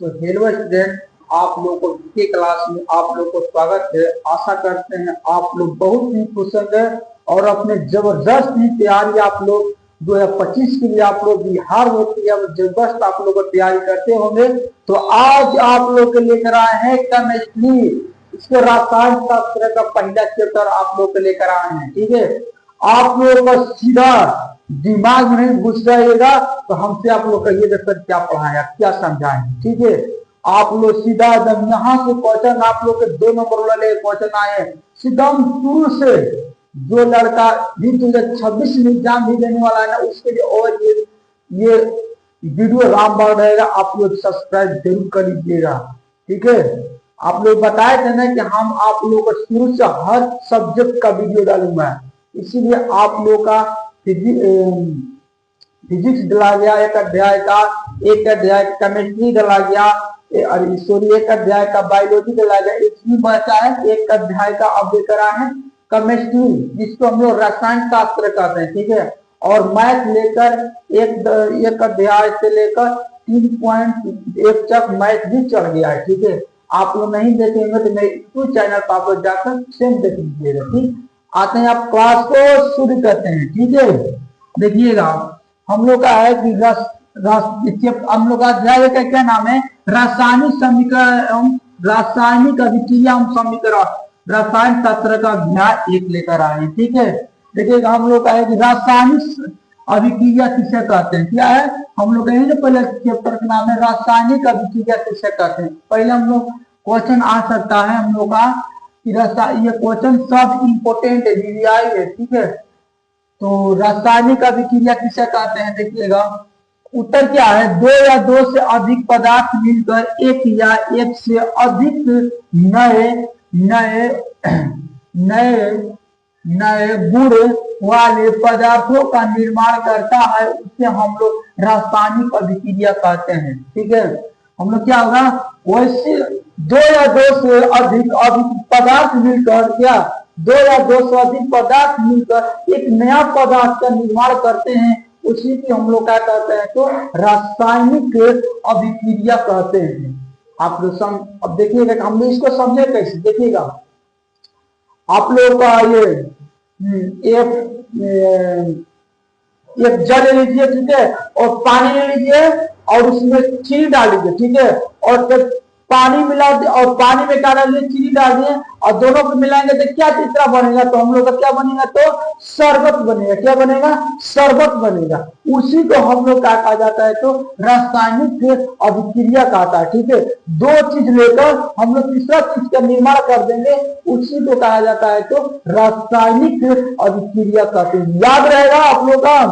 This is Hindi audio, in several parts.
तो हेलो स्टूडेंट, आप लोगों को के क्लास में आप लोग को स्वागत है। आशा करते हैं आप लोग बहुत ही कुशल है और अपने जबरदस्त ही तैयारी आप लोग 2025 के लिए आप लोग बिहार में जबरदस्त आप लोग तैयारी करते होंगे। तो आज आप लोग के लेकर आए हैं केमिस्ट्री, इसको रसायन शास्त्र का पहला चैप्टर आप लोग के लेकर आए हैं। ठीक है, आप लोगों का सीधा दिमाग में नहीं घुस जाएगा तो हमसे आप लोग कहिएगा सर क्या पढ़ाया क्या समझाएं। ठीक है, आप लोग सीधा एकदम यहाँ से क्वेश्चन आप लोग के 2 नंबर वाले क्वेश्चन आए सीधा शुरू से। जो लड़का भी 2026 में एग्जाम भी देने वाला है ना उसके लिए, और ये वीडियो रामबाण रहेगा, आप लोग सब्सक्राइब जरूर कर लीजिएगा। ठीक है, आप लोग बताए थे ना कि हम आप लोगों को शुरू से हर सब्जेक्ट का वीडियो डालूंगा, इसीलिए आप लोग का फिजिक्स डाला गया एक अध्याय का केमिस्ट्री डाला गया, सॉरी एक अध्याय का बायोलॉजी डाला गया, इसमें बचा है एक अध्याय का अब लेकर आए हैं केमिस्ट्री, जिसको हम लोग रसायन शास्त्र कहते हैं। ठीक है, और मैथ लेकर एक अध्याय से लेकर 3.1 तक मैथ भी चढ़ गया है। ठीक है, आप लोग नहीं देखेंगे तो मेरे यूट्यूब चैनल पर आप लोग जाकर सेम देख लीजिएगा। ठीक, आते हैं आप क्लास को शुरू करते हैं। ठीक है, देखिएगा हम लोग का है कि हम लोग का अध्याय का क्या नाम है, रासायनिक समीकरण, रासायनिक अभिक्रिया समीकरण, रसायन शास्त्र का अध्याय 1 लेकर आए। ठीक है, देखिएगा हम लोग का है कि रासायनिक अभिक्रिया किसे कहते हैं, क्या है हम लोग कहेंगे पहले चैप्टर का नाम है रासायनिक अभिक्रिया किसे कहते हैं। पहले हम लोग क्वेश्चन आ सकता है हम लोग का ये क्वेश्चन सब इम्पोर्टेंट है। ठीक है, तो रासायनिक अभिक्रिया किसे कहते हैं, देखिएगा उत्तर क्या है, 2 या 2 से अधिक पदार्थ मिलकर एक या एक से अधिक नए गुण वाले पदार्थों का निर्माण करता है, उसे हम लोग रासायनिक अभिक्रिया कहते हैं। ठीक है, हम लोग क्या होगा, वैसे 2 या 2 से अधिक पदार्थ मिलकर, क्या 2 या 2 से अधिक पदार्थ मिलकर एक नया पदार्थ का निर्माण करते हैं, उसी की हम लोग क्या कहते हैं, तो रासायनिक अभिक्रिया कहते हैं। आप लोग अब देखिएगा हम लोग इसको समझे कैसे, देखिएगा आप लोग का एक जल ले लीजिए। ठीक है, और पानी ले लीजिए और उसमें चीनी डाल दीजिए। ठीक है, और फिर पानी मिला और पानी में क्या डाल दिए, चीनी डाल दिए और दोनों को मिलाएंगे तो क्या चित्रा बनेगा, तो हम लोग का क्या बनेगा, तो शरबत बनेगा। क्या बनेगा, शरबत बनेगा। उसी को हम लोग क्या कहा जाता है, तो रासायनिक अभिक्रिया कहता है। ठीक है, 2 चीज लेकर हम लोग तीसरा चीज का निर्माण कर देंगे, उसी को कहा जाता है तो रासायनिक अभिक्रिया कहते हैं। याद रहेगा आप लोग का।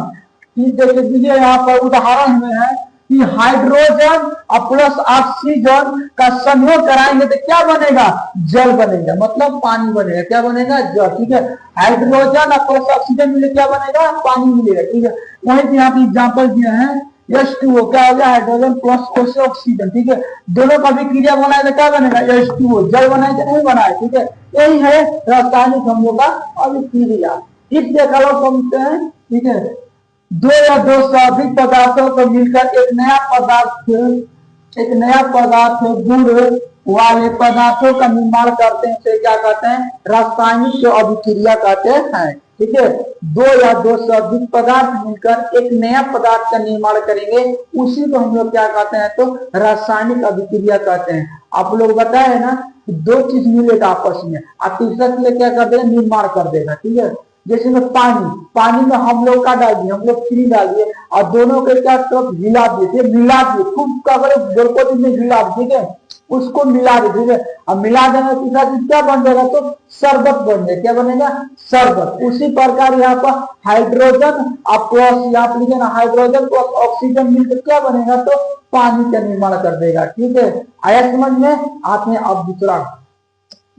देख लीजिए यहाँ पर उदाहरण में है कि हाइड्रोजन और प्लस ऑक्सीजन का संयोग कराएंगे तो क्या बनेगा, जल बनेगा, मतलब पानी बनेगा। क्या बनेगा, जल। ठीक है, हाइड्रोजन और प्लस ऑक्सीजन मिले क्या बनेगा, पानी मिलेगा। ठीक है, वहीं यहाँ पे एग्जाम्पल दिए हैं H2O, क्या हो गया, हाइड्रोजन प्लस ऑक्सीजन। ठीक है, दोनों का भी क्रिया बनाए तो क्या बनेगा, H2O, जल बनाए तो नहीं बनाए। ठीक है, यही है रासायनिक हम लोग का अभिक्रिया। ठीक देखा लोग समझते हैं। ठीक है, 2 या 2 से अधिक पदार्थों को मिलकर एक नया पदार्थ गुण वाले पदार्थों का निर्माण करते हैं, से क्या कहते हैं, रासायनिक अभिक्रिया कहते हैं। ठीक है, 2 या 2 से अधिक पदार्थ मिलकर एक नया पदार्थ का निर्माण करेंगे, उसी को हम लोग क्या कहते हैं, तो रासायनिक अभिक्रिया कहते हैं। आप लोग बताए ना 2 चीज मिलेगा आपस में, आप तीसरा चीज क्या कर देगा, निर्माण कर देगा। ठीक है, जैसे में पानी में हम लोग का डाल दिए, हम लोग चीनी डाल दिए और दोनों के क्या मिला दिए खूब का ग्लूकोज में मिला। ठीक है, उसको मिला दे। ठीक है, अब मिला देना तीसरा चीज क्या बन जाएगा, तो शरबत बन जाएगा। क्या बनेगा, शरबत। उसी प्रकार यहाँ पर हाइड्रोजन और प्लस यहाँ पर लिखे ना, हाइड्रोजन प्लस ऑक्सीजन मिलकर क्या बनेगा, तो पानी का निर्माण कर देगा। ठीक है, आया समझ में। आते हैं अब दूसरा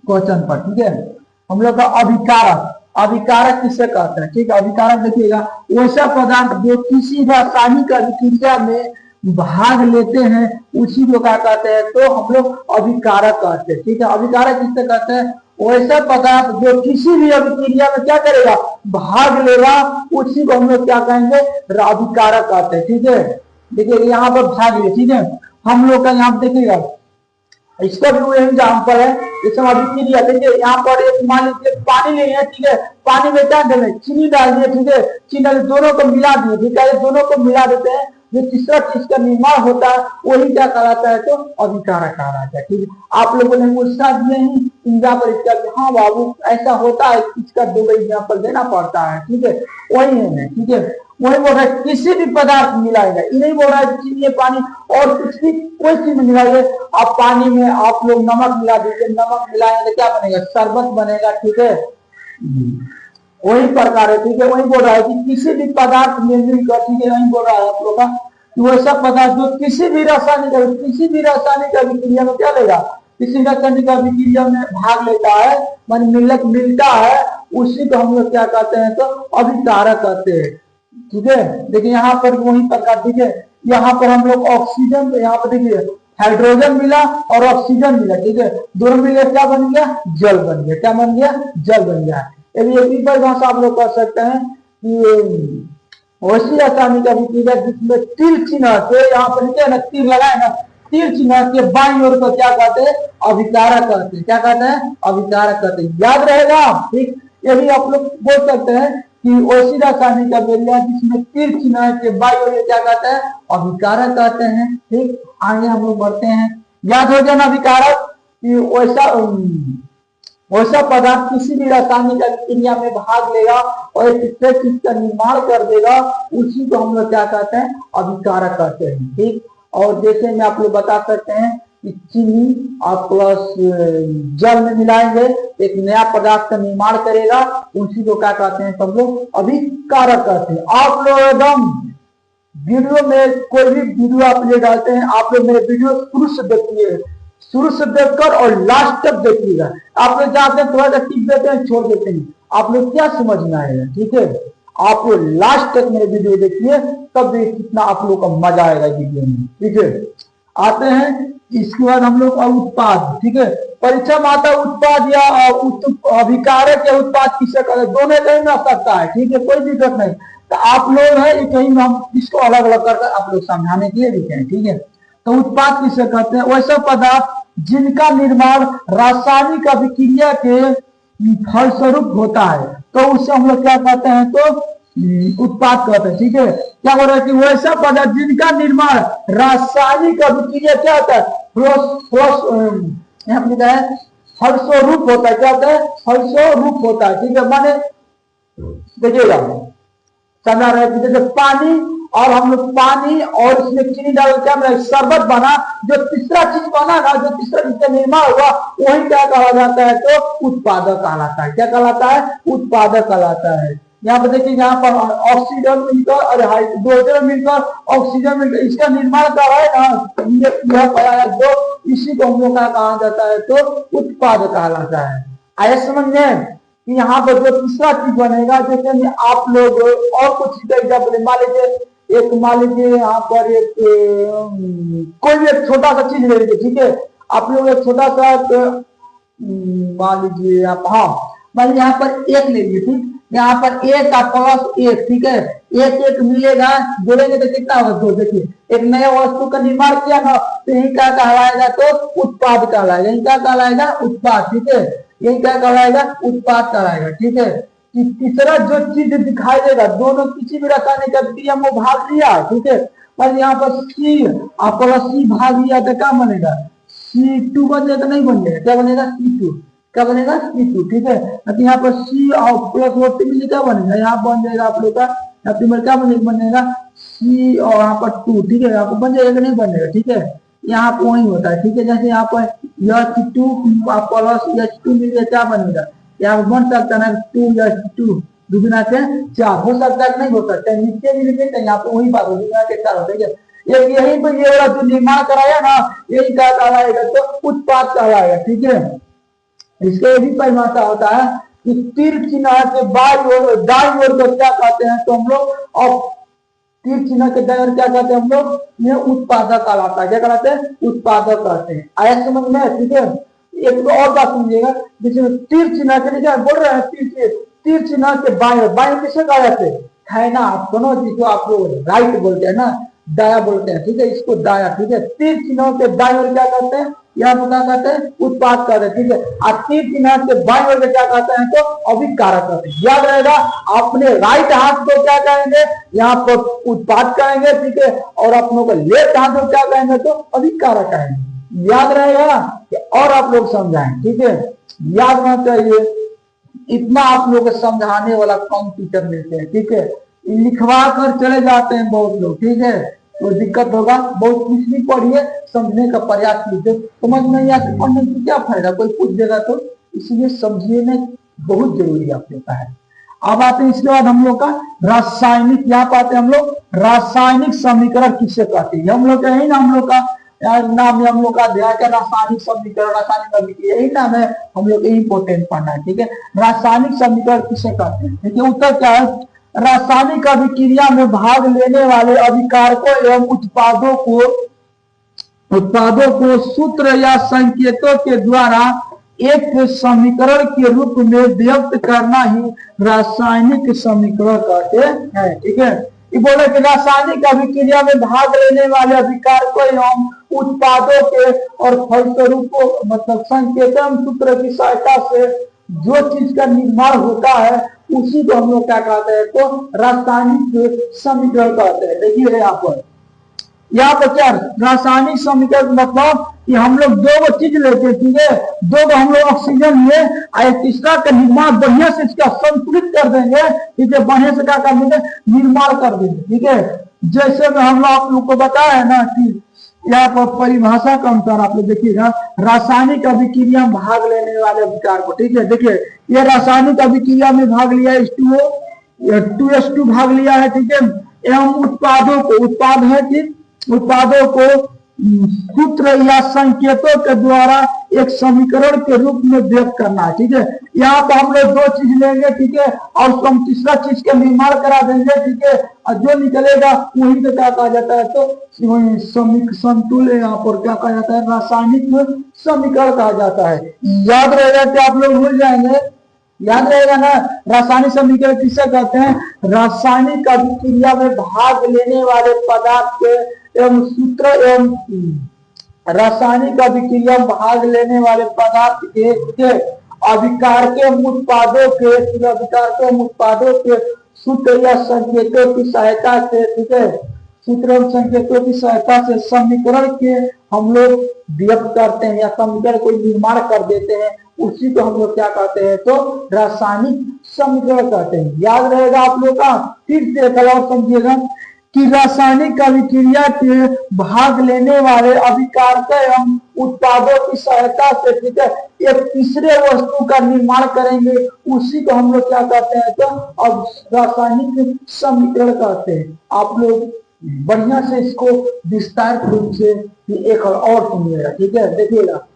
क्वेश्चन पर। ठीक है, हम लोग का अभिकारक किसे कहते हैं। ठीक है, अभिकारक देखिएगा वैसा पदार्थ जो किसी रासायनिक अभिक्रिया में भाग लेते हैं, उसी को क्या कहते हैं, तो हम लोग अभिकारक कहते हैं। ठीक है, अभिकारक किसे कहते हैं, वैसा पदार्थ जो किसी भी अभिक्रिया में क्या करेगा, भाग लेगा, उसी को हम लोग क्या कहेंगे, अभिकारक कहते हैं। ठीक है, देखिए यहाँ पर भाग ले। ठीक है, हम लोग का यहाँ पे देखिएगा, इसका भी वही एग्जाम्पल है। जैसे अभिक्रिया देखिए, यहाँ पर एक मान लीजिए पानी नहीं है, ठीक है, पानी में क्या डाले, चीनी डाल दिए, ठीक है, चीनी दोनों को मिला दिए, ठीक है, दोनों को मिला देते हैं, जो तीसरा चीज का निर्माण होता है वही क्या कहलाता है, तो अभिकारक कहलाता है। ठीक है, आप लोगों ने मुझसे दिए ही एग्जाम्पल इसका, हाँ बाबू ऐसा होता है, इसका दो एग्जाम्पल देना पड़ता है। ठीक है, वही है, ठीक है, वही बोल रहा है किसी भी पदार्थ मिलाएगा, ये नहीं बोल रहा है चीनी पानी और कुछ भी कोई चीज मिलाइए। आप पानी में आप लोग नमक मिला दीजिए, नमक मिलाएंगे तो क्या बनेगा, शरबत बनेगा। ठीक है, वही प्रकार है। ठीक है, वही बोल रहा है कि किसी भी पदार्थ में मिलकर, ठीक है, वही बोल रहा है आप लोग का कि वैसा पदार्थ जो किसी भी रासायनिक अभिक्रिया में क्या लेगा, किसी रासायनिक अभिक्रिया में भाग लेता है, मान मिलता है, उसी को हम लोग क्या कहते हैं, तो अभिकारक कहते हैं। ठीक है, देखिए यहाँ पर वही प्रकार, ठीक है, यहाँ पर हम लोग ऑक्सीजन, यहाँ पर देखिए हाइड्रोजन मिला और ऑक्सीजन मिला, ठीक है, दोनों मिले क्या बन गया, जल बन गया। क्या बन गया, जल बन गया। यदि परिभाषा आप लोग कर सकते हैं कि वैसी रासायनिक अभिक्रिया जिसमें तीर चिन्ह से, यहाँ पर क्या ना तीर लगाए ना, तीर चिन्ह के बाईं ओर को क्या कहते हैं, अभिकारक कहते हैं। क्या कहते हैं, अभिकारक कहते हैं, याद रहेगा। ठीक, यदि आप लोग बोल सकते हैं कि वैसी रासायनिक अभिक्रिया जिसमें तीर चिन्ह के बाईं ओर क्या कहते हैं, अभिकारक कहते हैं। ठीक, आगे हम लोग बढ़ते हैं, याद हो जाना अभिकारक कि वैसा पदार्थ किसी भी रासायनिक अभिक्रिया में भाग लेगा और एक तीसरे चीज का निर्माण कर देगा, उसी को हम लोग क्या कहते हैं, अभिकारक कहते हैं। ठीक, और जैसे में आप लोग बता सकते हैं कि चीनी और प्लस जल में मिलाएंगे एक नया पदार्थ का निर्माण करेगा, उसी को क्या कहते हैं, सब लोग अभिकारक कहते हैं। आप लोग एकदम वीडियो में कोई भी वीडियो आप ले डालते हैं, आप लोग मेरे वीडियो शुरू से देखिए, शुरू से देखकर और लास्ट तक देखिएगा। आप लोग जाते हैं थोड़ा सा टिप देते हैं, छोड़ देते हैं, आप लोग क्या समझना है। ठीक है, आप लोग लास्ट तक मेरे वीडियो देखिए, तब कितना आप लोग का मजा आएगा वीडियो में। ठीक है, आते हैं इसके बाद हम लोग उत्पाद। ठीक है, परीक्षा में आता उत्पाद या अभिकारक या उत्पाद किसे कहते हैं, दोनों कहीं ना सकता है। ठीक है, कोई दिक्कत नहीं, तो आप लोग है कहीं हम इसको अलग अलग कर आप लोग समझाने के लिए लिखे हैं। ठीक है, तो उत्पाद किसे कहते हैं, वैसा पदार्थ जिनका निर्माण रासायनिक अभिक्रिया के फलस्वरूप होता है, तो उससे हम लोग क्या कहते हैं, तो उत्पाद कहते हैं। ठीक है, क्या हो रहा है कि वैसा पदार्थ जिनका निर्माण रासायनिक अभिक्रिया क्या होता है, फलस्वरूप होता है। क्या होता है, फलस्वरूप होता है। ठीक है, माने देखिएगा समझा रहे हैं, जैसे पानी और हम लोग पानी और उसमें चीनी डाल क्या शरबत बना, जो तीसरा चीज बना ना, जो तीसरा चीज का निर्माण हुआ, वही क्या कहा जाता है, तो उत्पादक कहलाता है। क्या कहलाता है, उत्पादक कहलाता है। यहाँ पर देखिए, यहाँ पर ऑक्सीजन मिलकर और हाइड्रोजन मिलकर ऑक्सीजन मिलकर इसका निर्माण कर रहा है ना, यह पाया है, तो इसी को हम लोग का कहा जाता है, तो उत्पादक कहलाता है। आया समझ में कि यहाँ पर जो तीसरा चीज बनेगा, जैसे आप लोग और कुछ एग्जाम्पल मान लीजिए यहाँ पर एक कोई भी एक छोटा सा चीज ले लीजिए। ठीक है, आप लोग एक छोटा सा मान लीजिए आप, हाँ मान लीजिए यहाँ पर एक ले लीजिए। ठीक, यहाँ पर एक का प्लस एक, ठीक है, एक एक मिलेगा, जोड़ेंगे तो कितना होगा, दो। देखिए एक नया वस्तु का निर्माण किया ना, तो यही क्या कहलाएगा, तो उत्पाद कहलाएगा। यही क्या कहलाएगा, उत्पाद। ठीक है, यही क्या कहलाएगा, उत्पाद कहलाएगा। ठीक है, तीसरा जो चीज दिखाई देगा, दोनों किसी भी रासायनिक अभिक्रिया में भाग लिया। ठीक है, पर यहाँ पर सी आप सी भाग लिया तो क्या बनेगा, C2 बन जाएगा, नहीं बन जाएगा, क्या बनेगा, C2। क्या बनेगा, C2। ठीक है, यहाँ पर C और प्लस वर्ड मिले क्या बनेगा, यहाँ बन जाएगा आप लोग का क्या बनेगा, C और यहाँ पर 2। ठीक है, यहाँ पर बन जाएगा, नहीं बन जाएगा। ठीक है, यहाँ पर वही होता है। ठीक है, जैसे यहाँ पर H2 प्लस H2 मिल गया, क्या बनेगा, यहाँ बन सकता है 2H2 दुगुना से 4, हो सकता है नहीं हो सकता है, नीचे भी लिखे तो यहाँ पर वही बात होगी, के 4 होता है। यही पर ये वाला जो निर्माण कराया ना, यही क्या कहलाएगा, तो उत्पाद कहलाएगा। ठीक है, इसके ये भी परिभाषा होता है कि तीर चिन्ह के बाईं ओर दाईं ओर को क्या कहते हैं, तो हम लोग, और तीर चिन्ह के दाईं ओर क्या कहते हैं हम लोग, ये उत्पादक कहलाता है। क्या कहलाते हैं, उत्पादक कहते हैं। आया समझ में। ठीक है, एक और बात समझिएगा, जिसमें तीर चिन्ह के नीचे बोल रहे हैं, तीर चिन्ह के बाएं किसे कहा जाते हैं, है ना, दोनों चीज को आप लोग राइट बोलते हैं ना, दाया बोलते हैं, ठीक है, इसको दाया, ठीक है। तीर चिन्हों के दाएं ओर क्या कहते हैं, यहाँ पर क्या कहते हैं, उत्पाद कहते हैं, ठीक है। और तीर चिन्ह के बाएं ओर क्या कहते हैं, तो अभिकारक कहते हैं। याद रहेगा, अपने राइट हाथ को क्या कहेंगे, यहाँ पर उत्पाद कहेंगे, ठीक है, और अपनों को लेफ्ट हाथ को क्या कहेंगे, तो अभिकारक कहेंगे। याद रहेगा कि और आप लोग समझाएं, ठीक है, याद होना चाहिए। इतना आप लोग को समझाने वाला कम टीचर मिलते हैं, ठीक है। लिखवा कर चले जाते हैं बहुत लोग, ठीक है, तो दिक्कत होगा। बहुत कुछ भी पढ़िए, समझने का प्रयास कीजिए। समझ नहीं आती पढ़ने से क्या फायदा, कोई पूछ देगा तो, इसलिए समझिए में बहुत जरूरी आप लोग का है। अब आते हैं इसके बाद हम लोग का रासायनिक, यहाँ पाते हैं हम लोग रासायनिक समीकरण किससे कहते हैं। हम लोग का यही ना, हम लोग का नाम है, हम लोग का अध्याय का रासायनिक समीकरण, रासायनिक अभिक्रिया, यही नाम है हम लोग, इंपोर्टेंट पढ़ना है, ठीक है। रासायनिक समीकरण किसे कहते हैं, ठीक है। उत्तर क्या है, रासायनिक अभिक्रिया में भाग लेने वाले अभिकारकों एवं उत्पादों को सूत्र या संकेतों के द्वारा एक समीकरण के रूप में व्यक्त करना ही रासायनिक समीकरण कहते हैं, ठीक है। ये बोले कि रासायनिक अभिक्रिया में भाग लेने वाले अभिकारकों एवं उत्पादों के और फलस्वरूपों मतलब संकेतन सूत्र की सहायता से जो चीज का निर्माण होता है उसी को हम लोग क्या कहते हैं, तो रासायनिक समीकरण कहते हैं। देखिए यहाँ पर क्या रासायनिक समीकरण मतलब कि हम लोग दो चीज लेते हैं, ठीक है, दो हम लोग ऑक्सीजन लिए और तीसरा का निर्माण बढ़िया से इसका संतुलित कर देंगे, ठीक है, बढ़िया से क्या कर देंगे, निर्माण कर देंगे, ठीक है। जैसे में हम लोग आप लोग को बताया ना कि यहाँ पर परिभाषा के अनुसार आप लोग देखिएगा, रासायनिक अभिक्रिया में भाग लेने वाले अभिकार को, ठीक है, देखिए ये रासायनिक अभिक्रिया में भाग लिया H2O 2H2 भाग लिया है, ठीक है, एवं उत्पादों को, उत्पाद है कि उत्पादों को सूत्र या संकेतों के द्वारा एक समीकरण के रूप में व्यक्त करना है, ठीक है। यहाँ पर हम लोग दो चीज लेंगे, ठीक है, और हम तीसरा चीज का निर्माण करा देंगे, ठीक है, और जो निकलेगा वही को क्या कहा जाता है, तो संतुलन, यहाँ पर क्या कहा जाता है, रासायनिक समीकरण कहा जाता है। याद रहेगा कि आप लोग भूल जाएंगे, याद रहेगा ना, रासायनिक समीकरण किसे कहते हैं, रासायनिक अभिक्रिया में भाग लेने वाले पदार्थ के एवं सूत्र एवं रासायनिक अभिक्रिया में भाग लेने वाले पदार्थ के अभिकार के उत्पादों के सूत्र या संकेतों की सहायता से, ठीक है, सूत्र एवं संकेतों की सहायता से समीकरण के हम लोग व्यक्त करते हैं या समीकरण को निर्माण कर देते हैं, उसी को हम लोग क्या कहते हैं, तो रासायनिक समीकरण कहते हैं। याद रहेगा आप लोग का, फिर से एक और समझिएगा कि रासायनिक अभिक्रिया के भाग लेने वाले अभिकारक एवं उत्पादों की सहायता से, ठीक है, एक तीसरे वस्तु का निर्माण करेंगे, उसी को हम लोग क्या कहते हैं, तो अब रासायनिक समीकरण कहते हैं। आप लोग बढ़िया से इसको विस्तार रूप से एक और सुनिएगा, ठीक है। देखिएगा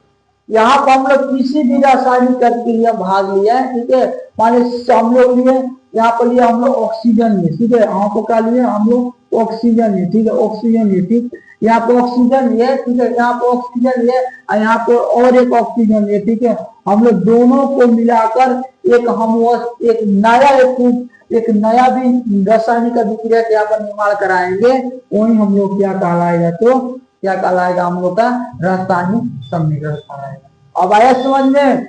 यहाँ पर हम लोग किसी भी रासायनिक अभिक्रिया भाग लिया है, ठीक है, मान लीजिए हम लोग लिए यहाँ पर लिया हम लोग ऑक्सीजन लिए, ठीक है, यहाँ पर क्या लिए हम लोग ऑक्सीजन लिए, ठीक है, ऑक्सीजन लिए, ठीक, यहाँ पे ऑक्सीजन लिए, ठीक है, यहाँ पे ऑक्सीजन लिए और यहाँ पे और एक ऑक्सीजन लिए, ठीक है। हम लोग दोनों को मिलाकर एक नया भी रासायनिक अभिक्रिया के यहाँ पर निर्माण कराएंगे, वही हम लोग क्या कहलाएगा, तो क्या कहलाएगा, हम लोग का रासायनिक समीकरण कहलाएगा। अब आया समझ में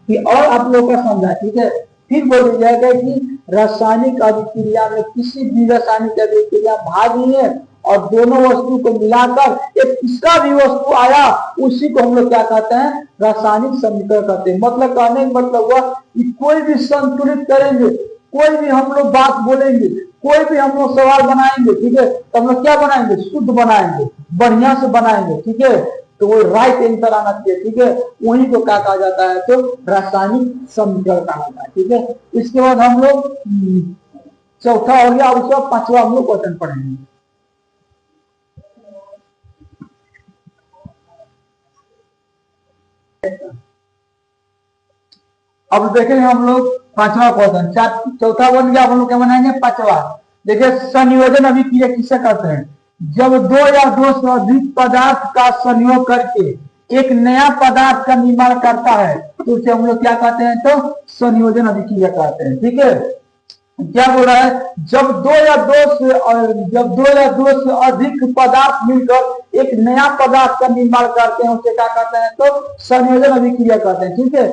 कि और आप लोग का समझा, ठीक है। फिर बोल जाएगा कि रासायनिक अभिक्रिया में किसी भी रासायनिक अभिक्रिया भाग लिए और दोनों वस्तु को मिलाकर एक तीसरा भी वस्तु आया, उसी को हम लोग क्या कहते हैं, रासायनिक समीकरण कहते हैं। मतलब कहने का मतलब हुआ कि कोई भी संतुलित करेंगे, कोई भी हम लोग बात बोलेंगे, कोई भी हम लोग सवाल बनाएंगे, ठीक है, तो हम लोग क्या बनाएंगे, शुद्ध बनाएंगे, बढ़िया से बनाएंगे, ठीक है, तो वो राइट आंसर आना चाहिए, ठीक है, वही को क्या कहा जाता है, तो रासायनिक समीकरण कहा जाता है, ठीक है। इसके बाद हम लोग चौथा हो गया, उसका पांचवा हम लोग क्वेश्चन पढ़ेंगे। अब देखेंगे हम लोग पांचवा क्वेश्चन, चौथा बन गया, हम लोग क्या बनाएंगे, पांचवा। देखिए संयोजन अभिक्रिया किसे कहते हैं, जब दो या दो से अधिक पदार्थ का संयोग करके एक नया पदार्थ का निर्माण करता है, तो उसे हम लोग क्या कहते हैं, तो संयोजन अभिक्रिया कहते हैं, ठीक है। क्या बोल रहा है, जब दो से अधिक पदार्थ मिलकर एक नया पदार्थ का निर्माण करते हैं उसे क्या कहते हैं, तो संयोजन अभिक्रिया कहते हैं। ठीक है,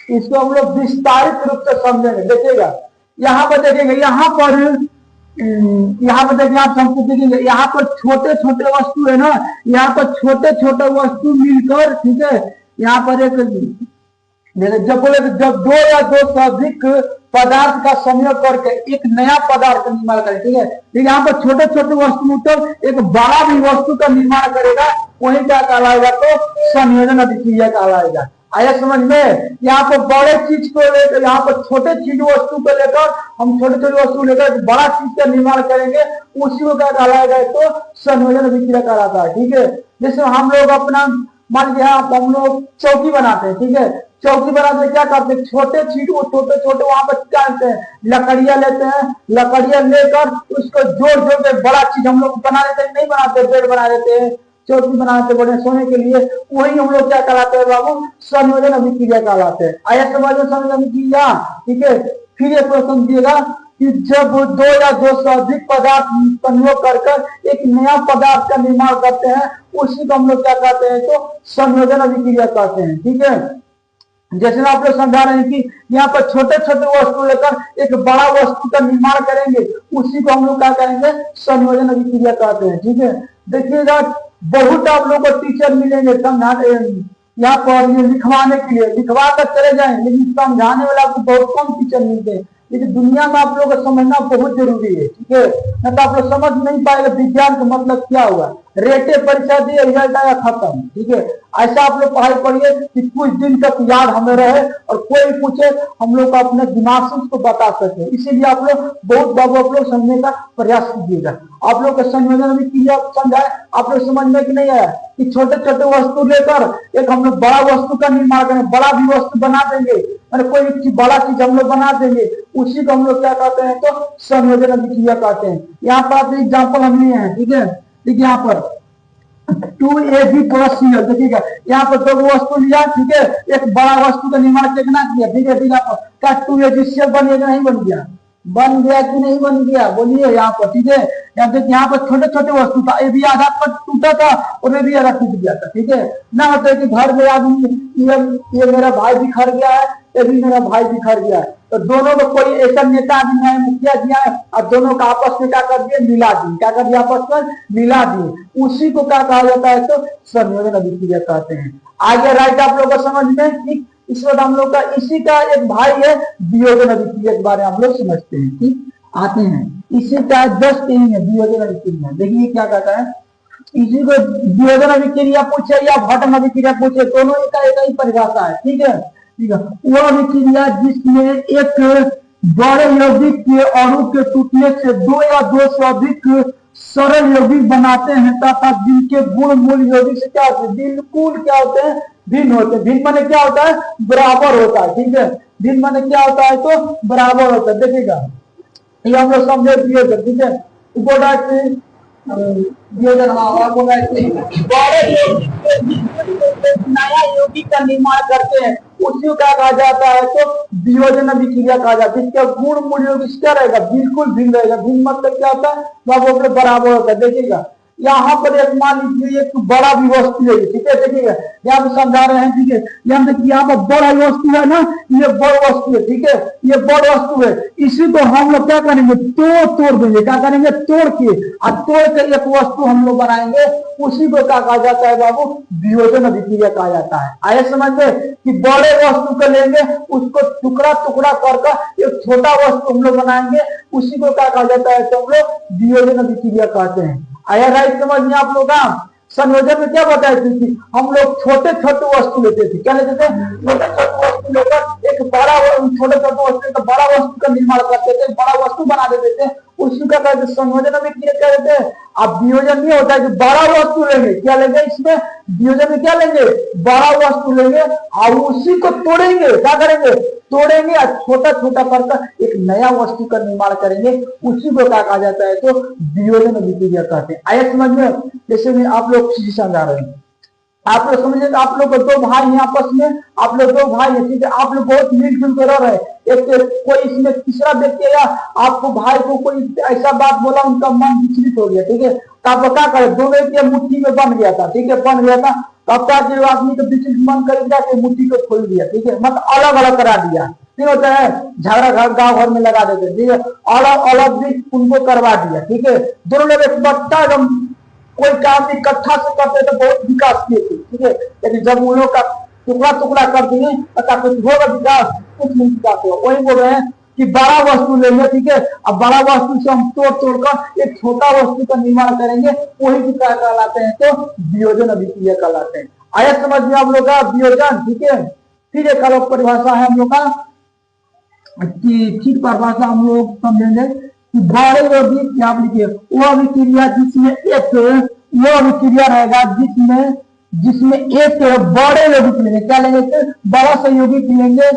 इसको हम लोग विस्तारित रूप से समझेंगे। देखिएगा यहाँ पर, देखिएगा यहाँ पर देखिए, आप हमको देखेंगे यहाँ पर छोटे छोटे वस्तु है ना, यहाँ पर छोटे छोटे वस्तु मिलकर, ठीक है, यहाँ पर एक जब बोले जब दो या दो से अधिक पदार्थ का संयोग करके एक नया पदार्थ का निर्माण करें, ठीक है, यहाँ पर छोटे छोटे वस्तु मिलकर एक बड़ा भी वस्तु का निर्माण करेगा, वही क्या कहलाएगा, तो संयोजन अभिक्रिया कहलाएगा। आया समझ में, यहाँ पर बड़े चीज को लेकर, यहाँ पर छोटे चीज वस्तु को लेकर, हम छोटे छोटे वस्तु लेकर बड़ा चीज का निर्माण करेंगे, उसी को क्या कहलाएगा, तो संयोजन अभिक्रिया कहलाता है। ठीक है, जैसे हम लोग अपना मान लिया हम लोग चौकी बनाते हैं, ठीक है, चौकी बनाते क्या करते हैं, छोटे चीज को छोटे छोटे वहां पर डालते हैं, लकड़ियां लेते हैं, लकड़ियां लेकर उसको जोड़ जोड़ के बड़ा चीज हम लोग बना देते हैं, नहीं बनाते, बेड बना देते हैं, चौकी बनाते बड़े सोने के लिए, वही हम लोग क्या कहलाते हैं बाबू, संयोजन अभिक्रिया कहलाते हैं। आया समझ में संयोजन अभिक्रिया। ठीक है, फिर ये प्रश्न दिएगा कि जब दो या दो से अधिक पदार्थ संयोग कर एक नया पदार्थ का निर्माण करते हैं, उसी को हम लोग क्या कहते हैं, तो संयोजन अभिक्रिया कहते हैं। ठीक है, जैसे आप लोग समझा रहे हैं कि यहाँ पर छोटे छोटे वस्तु लेकर एक बड़ा वस्तु का निर्माण करेंगे, उसी को हम लोग क्या करेंगे, संयोजन अभिक्रिया कहते हैं। ठीक है, देखिएगा बहुत आप लोग को टीचर मिलेंगे समझाने, यहाँ पर लिखवाने के लिए लिखवा कर चले जाए, लेकिन समझाने वाला आपको बहुत कम टीचर मिलते हैं। लेकिन दुनिया में आप लोग को समझना बहुत जरूरी है। ठीक है, न तो आप लोग समझ नहीं पाएगा विज्ञान का मतलब क्या हुआ, रेटे परीक्षा दिए रिजल्ट आया खत्म। ठीक है, ऐसा आप लोग पढ़ाई पढ़िए कि कुछ दिन तक याद हमें रहे और कोई पूछे हम लोग को अपने दिमाग से उसको बता सके। इसीलिए आप लोग बहुत बाबू आप लोग समझने का प्रयास कीजिएगा। आप लोग का संयोजन भी किया समझाए, आप लोग समझ में कि नहीं आया कि छोटे छोटे वस्तु लेकर एक हम लोग बड़ा वस्तु का निर्माण करें, बड़ा भी वस्तु बना देंगे, कोई बड़ा चीज हम लोग बना देंगे, उसी को हम लोग क्या कहते हैं, तो संयोजन अभिक्रिया कहते हैं। यहाँ पर एग्जाम्पल हम लिए हैं। ठीक है, देखिए यहाँ पर 2AB + Cl, देखिएगा यहाँ पर दो वस्तु लिया, ठीक है, एक बड़ा वस्तु का निर्माण कितना किया, ठीक है, क्या 2AgCl बन गया नहीं बन गया, बन गया कि नहीं बन गया, बोलिए यहाँ पर। ठीक है, यहाँ पर छोटे छोटे वस्तु था, ये भी आधा पर टूटा था और ये भी आधा टूट गया था। ठीक है, ना होता है कि घर में आदमी ये मेरा भाई बिखर गया है, ये भी मेरा भाई बिखर गया है, तो दोनों को कोई ऐसा नेता दिया है, मुखिया दिया है, और दोनों का आपस में क्या कर दिए, मिला दिए, क्या कर दिया, आपस में मिला दिए, उसी को क्या कहा जाता है, तो संयोजन अभिक्रिया कहते हैं। आगे राइट आप लोग को समझ में, ठीक, इस वक्त हम लोग का इसी का एक भाई है वियोजन अभिक्रिया के बारे में हम लोग समझते हैं। ठीक, आते हैं इसी का जस्ट यही है वियोजन अभिक्रिया। देखिए क्या कहता है, इसी को वियोजन अभिक्रिया पूछे या घटन अभिक्रिया पूछे, दोनों एक ही परिभाषा है। ठीक है, ठीक है, वो अभिक्रिया जिसमें एक बड़े यौगिक के अणु के टूटने से दो या दो से अधिक सरल यौगिक बनाते हैं तथा जिनके गुण मूल यौगिक से क्या होते हैं, बिल्कुल क्या होते हैं, भिन्न होते हैं। भिन्न माने क्या होता है, बराबर होता है। ठीक है, भिन्न माने क्या होता है, तो बराबर होता है। देखिएगा ये हम लोग समझे वियोजन। ठीक है, वियोजन नया यौगिक का निर्माण करते हैं, उसी को क्या कहा जाता है, तो वियोजन अभिक्रिया कहा जाता है। इसका गुण मूल यौगिक क्या रहेगा, बिल्कुल भिन्न रहेगा। भिन्न मतलब क्या होता है, वो बराबर होता है। देखिएगा यहाँ पर एक मान लीजिए एक बड़ा भी वस्तु है, ठीक है, देखिएगा यहाँ पे समझा रहे हैं। ठीक है, यहाँ पर बड़ा वस्तु है ना, ये बड़ वस्तु है, ठीक है, ये बड़ वस्तु है, इसी को हम लोग क्या करेंगे, तोड़ देंगे, क्या करेंगे, तोड़ के एक वस्तु हम लोग बनाएंगे, उसी को क्या कहा जाता है बाबू, वियोजन अभिक्रिया कहा जाता है। आए समझ में कि बड़े वस्तु को लेंगे, उसको टुकड़ा टुकड़ा करके एक छोटा वस्तु हम लोग बनाएंगे, उसी को क्या कहा जाता है, तो हम लोग वियोजन अभिक्रिया कहते हैं। आया राइट समझ में आप लोग का। संयोजन में क्या बताया थी, हम लोग छोटे छोटे वस्तु लेते थे, क्या लेते थे, छोटे छोटे वस्तु लेकर एक बड़ा छोटे छोटे वस्तु का बड़ा वस्तु का निर्माण करते थे, बड़ा वस्तु बना देते थे, उसी का कहते संयोजन में क्या कहते हैं। अब वियोजन नहीं होता है कि बड़ा वस्तु लेंगे, क्या लेंगे, इसमें वियोजन में क्या लेंगे, बड़ा वस्तु लेंगे और उसी को तोड़ेंगे, क्या करेंगे, तोड़ेंगे और छोटा छोटा करके एक नया वस्तु का निर्माण करेंगे, उसी को क्या कहा जाता है, तो वियोजन अभिक्रिया कहते हैं। आया समझ में। जैसे में आप लोग चीज समझा रहे हैं, आप लोग समझे, आप लोग दो भाई हैं आपस में, आप लोग दो भाई हैं, ठीक है, आप लोग बहुत मिलजुल कर रह रहे हैं। एक कोई इसमें तीसरा व्यक्ति या आपको भाई को कोई ऐसा बात बोला, उनका मन विचलित हो गया, ठीक है, तो आप क्या करें, दो व्यक्ति मुट्ठी में बन गया था, ठीक है, बन गया था, तब क्या कि आदमी को विचलित मन करेगा कि मुट्ठी को खोल दिया, ठीक है, मतलब अलग अलग करा दिया, फिर होता है झगड़ा घर गांव घर में लगा देते, ठीक है, अलग अलग भी उनको करवा दिया, ठीक है, दोनों लोग एक बट्टा एकदम कोई काम इकट्ठा से करते तो बहुत विकास किए थे, ठीक है, लेकिन जब उन लोग का टुकड़ा टुकड़ा कर दिए पता कुछ होगा विकास, कुछ नहीं विकास होगा। वही बोल रहे हैं कि बड़ा वस्तु लेंगे, ठीक है, अब बड़ा वस्तु से हम तोड़ तोड़कर एक छोटा वस्तु का निर्माण करेंगे, वही विकास कहलाते हैं, तो वियोजन अभिक्रिया कहलाते हैं। आया समझ में आप लोग का वियोजन, ठीक है। फिर एक अलग परिभाषा है हम लोग का, ठीक परिभाषा हम लोग समझेंगे कि बड़े यौगिक आप लिखिए वो अभिक्रिया जिसमें एक वो अभिक्रिया रहेगा जिसमें एक बड़े यौगिक लेंगे, क्या लेंगे, बड़ा सा यौगिक लेंगे,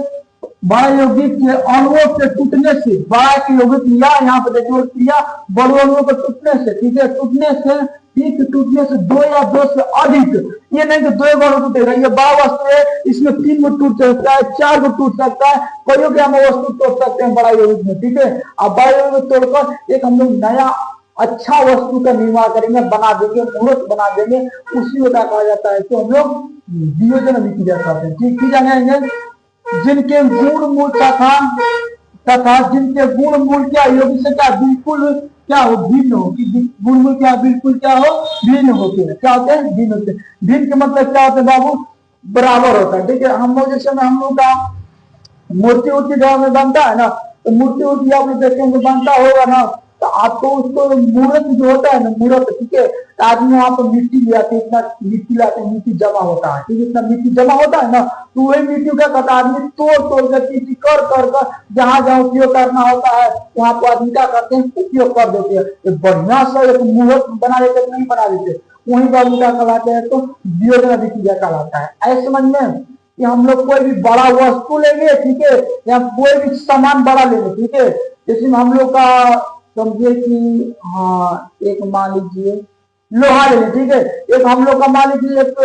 बड़ा यौगिक के अणुओं के टूटने से, बड़ा के यौगिक लिया, यहाँ पर देखिए क्रिया बड़े अणुओं के टूटने से, ठीक है, टूटने से, ठीक, टूटने से दो या दो से अधिक, ये नहीं कि दो बार टूटेगा, ये बड़ा वस्तु है, इसमें 3 गो टूट सकता है, 4 गो टूट सकता है, कईयों के हम वस्तु तोड़ सकते हैं बड़ा यौगिक में, ठीक है। अब बड़ा यौगिक तोड़कर एक हम लोग नया अच्छा वस्तु का निर्माण करेंगे, बना देंगे, मूर्त बना देंगे, उसी को क्या कहा जाता है, तो हम लोग वियोजन अभिक्रिया कहते हैं, ठीक, जानेंगे जिनके गुण मूल तथा जिनके गुण मूल क्या यौगिक से क्या बिल्कुल क्या हो, भिन्न हो, कि गुण मूल क्या बिल्कुल क्या हो, भिन्न होते हैं, क्या होते हैं, भिन्न होते हैं। भिन्न के मतलब क्या होता है बाबू, बराबर होता है, ठीक है। हम लोग जैसे हम लोग का मूर्ति उर्ति घर में बनता है ना, तो मूर्ति उर्ति आप देखेंगे बनता होगा ना, तो आपको उसको मूर्त जो होता है ना, मूर्त, ठीक है, तो आदमी वहां पर मिट्टी ले आते, इतना मिट्टी लाते, मिट्टी जमा होता है, ठीक है, इतना मिट्टी जमा होता है ना, तो वही मिट्टी क्या करता है, आदमी तोड़ तोड़ कर चीज कर कर कर जहां जहां उपयोग करना होता है वहां पर आदमी क्या करते हैं, उपयोग कर देते हैं, एक बढ़िया सा एक मूर्त बना देते, नहीं बना देते, वही बाबू क्या कहलाते हैं, तो वियोजन अभिक्रिया कहलाता है। ऐसे समझ में कि हम लोग कोई भी बड़ा वस्तु लेंगे, ठीक है, या कोई भी सामान बड़ा लेंगे, ठीक है, जैसे हम लोग का समझिए कि हाँ एक मान लीजिए लोहा ले, ठीक है, एक हम लोग का मान लीजिए एक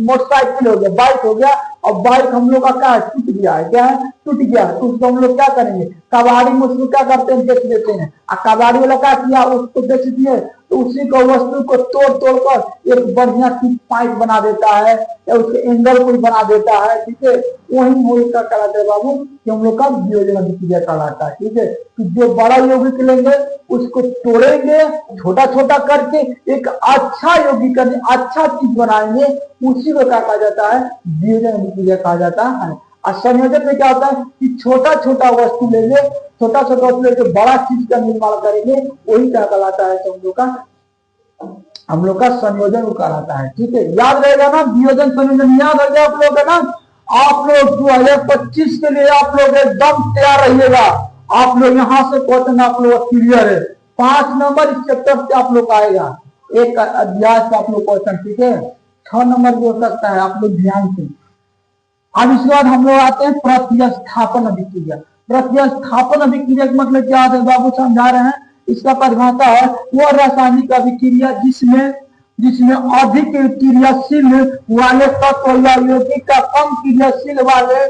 मोटरसाइकिल हो गया, बाइक हो गया, और बाइक हम लोग का क्या है, टूट गया है, क्या है, टूट गया, तो उसको हम लोग क्या करेंगे, कबाड़ी में उसको क्या करते हैं, बेच देते हैं, और कबाड़ी वाला क्या किया, उसको बेच दिए, तो उसी को वस्तु को तोड़ तोड़ कर एक बढ़िया सी पाइप बना देता है, या उसके एंगल कोई बना देता है, ठीक है, वही मूल का कहलाता है बाबू, कि हम लोग का वियोजन अभिक्रिया कहलाता है, ठीक है। तो जो बड़ा यौगिक लेंगे उसको तोड़ेंगे, छोटा छोटा करके एक अच्छा यौगिक करने, अच्छा चीज बनाएंगे, उसी को क्या कहा जाता है, वियोजन अभिक्रिया कहा जाता है। और संयोजन में क्या होता है कि छोटा छोटा वस्तु लेंगे, छोटा छोटा वस्तु लेके बड़ा चीज का निर्माण करेंगे, वही क्या कहलाता है, हम लोग का संयोजन कहलाता है, ठीक है। याद रहेगा ना, वियोजन संयोजन याद रह गया आप लोग, है ना। आप लोग 2025 के लिए आप लोग एकदम तैयार रहिएगा, आप लोग यहाँ से क्वेश्चन आप लोग क्लियर है, 5 नंबर इस चैप्टर से आप लोग आएगा, एक अध्याय से आप लोग क्वेश्चन, ठीक है, 6 नंबर भी हो सकता है, आप लोग ध्यान से। अब इसके बाद हम लोग आते हैं प्रतिस्थापन अभिक्रिया। प्रतिस्थापन अभिक्रिया का मतलब क्या है बाबू, समझा रहे हैं, इसका परिभाषा है वो रासायनिक अभिक्रिया जिसमें अधिक क्रियाशील वाले तत्व या यौगिक का कम क्रियाशील वाले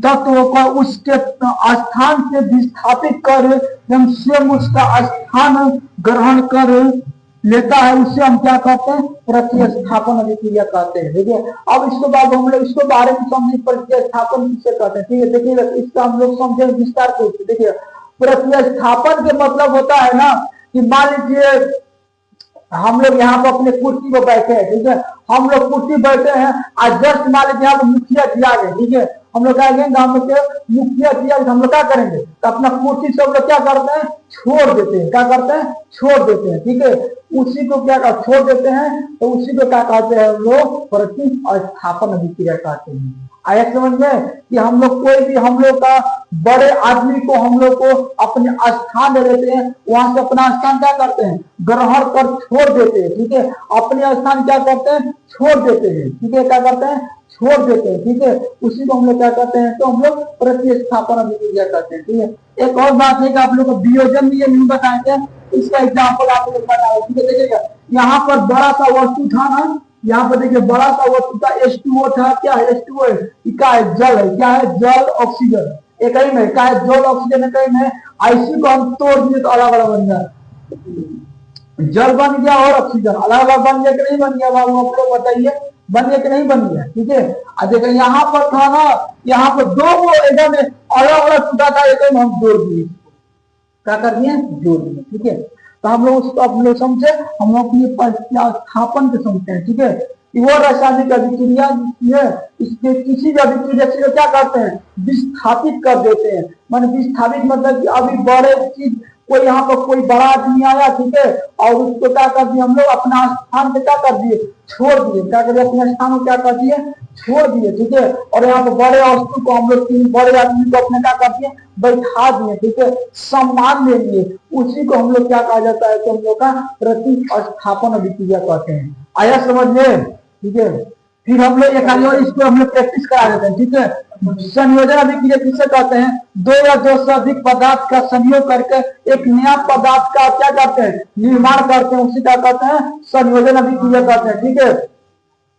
तत्वों को उसके स्थान से विस्थापित कर स्वयं उसका स्थान ग्रहण कर लेता है, उससे हम क्या कहते हैं, प्रतिस्थापन अभिक्रिया कहते हैं, ठीक है। अब इसके बाद हम लोग इसको बारे में समझे, प्रतिस्थापन किसे कहते हैं, ठीक है, देखिए इसका हम लोग समझे विस्तार से। देखिए प्रतिस्थापन के मतलब होता है ना कि मान लीजिए हम लोग यहाँ पर अपने कुर्सी पर बैठे हैं, ठीक है, हम लोग कुर्सी बैठे हैं, आज जस्ट मान लीजिए यहाँ पर मुखिया जी आ गए, ठीक है, हम लोग क्या करेंगे, गाँव के मुखिया जी हम लोग क्या करेंगे, तो अपना कुर्सी से हम लोग क्या करते हैं, छोड़ देते हैं, क्या करते हैं, छोड़ देते हैं, ठीक है, उसी को क्या छोड़ देते हैं, तो उसी को क्या कहते हैं, लोग प्रतिस्थापन अभिक्रिया कहते हैं। आया समझ में कि हम लोग कोई भी हम लोग का बड़े आदमी को हम लोग को अपने स्थान दे देते हैं, वहां से अपना स्थान क्या करते हैं, ग्रहण कर छोड़ देते हैं, ठीक है, अपने स्थान क्या करते हैं, छोड़ देते हैं, ठीक है, क्या करते हैं, छोड़ देते हैं, ठीक है, उसी को हम लोग क्या करते हैं, तो हम लोग प्रतिस्थापन अभिक्रिया करते हैं, ठीक है। एक और बात है कि आप लोग को वियोजन भी ये नहीं बताएंगे, इसका एग्जाम्पल आप लोग बताओ, ठीक है। देखिएगा यहाँ पर बड़ा सा वस्तु था ना, यहाँ पर देखिए बड़ा सा वस्तु का H2O था, क्या है H2O है, क्या है जल है, क्या है जल ऑक्सीजन, एक ही में क्या है जल ऑक्सीजन है, कहीं में IC को हम तोड़ दिए तो अलग अलग बन गया, जल बन गया और ऑक्सीजन अलग अलग बन गया कि नहीं बन गया बाबू, आप लोग बताइए बन गया कि नहीं बन गया। ठीक है, देखिए यहाँ पर था ना, यहाँ पर दो वो एकदम अलग अलग टूटा था, एक हम जोड़ दिए, क्या कर दिए जोड़ दिए। ठीक है, तो हम लोग उसको आप लोग समझे, हम लोग स्थापन के समझते हैं। ठीक है, कि वो रासायनिक अभिक्रिया इसके किसी भी अभिक्रिया से क्या करते हैं विस्थापित कर देते हैं। मान विस्थापित मतलब कि अभी बड़े चीज कोई यहाँ पर कोई बड़ा आदमी आया, ठीक है, और उसको क्या कर दिया हम लोग अपना स्थान पे क्या कर दिए छोड़ दिए, क्या कर दिए अपने स्थान को क्या कर दिए छोड़ दिए। ठीक है, और यहाँ पर बड़े वस्तु को हम लोग तीन बड़े आदमी को अपने क्या कर दिए बैठा दिए। ठीक है, सम्मान दे दिए, उसी को हम लोग क्या कहा जाता है तो हम लोग का प्रतिस्थापन अभिक्रिया कहते हैं। आया समझ में। ठीक है, फिर हम लोग एक इसको हम लोग प्रैक्टिस करा देते हैं। ठीक है, संयोजन अभिक्रिया किसे कहते हैं, दो या दो से अधिक पदार्थ का संयोग करके एक नया पदार्थ का क्या करते हैं निर्माण करते हैं, उसी का कहते हैं संयोजन अभिक्रिया कहते हैं। ठीक है,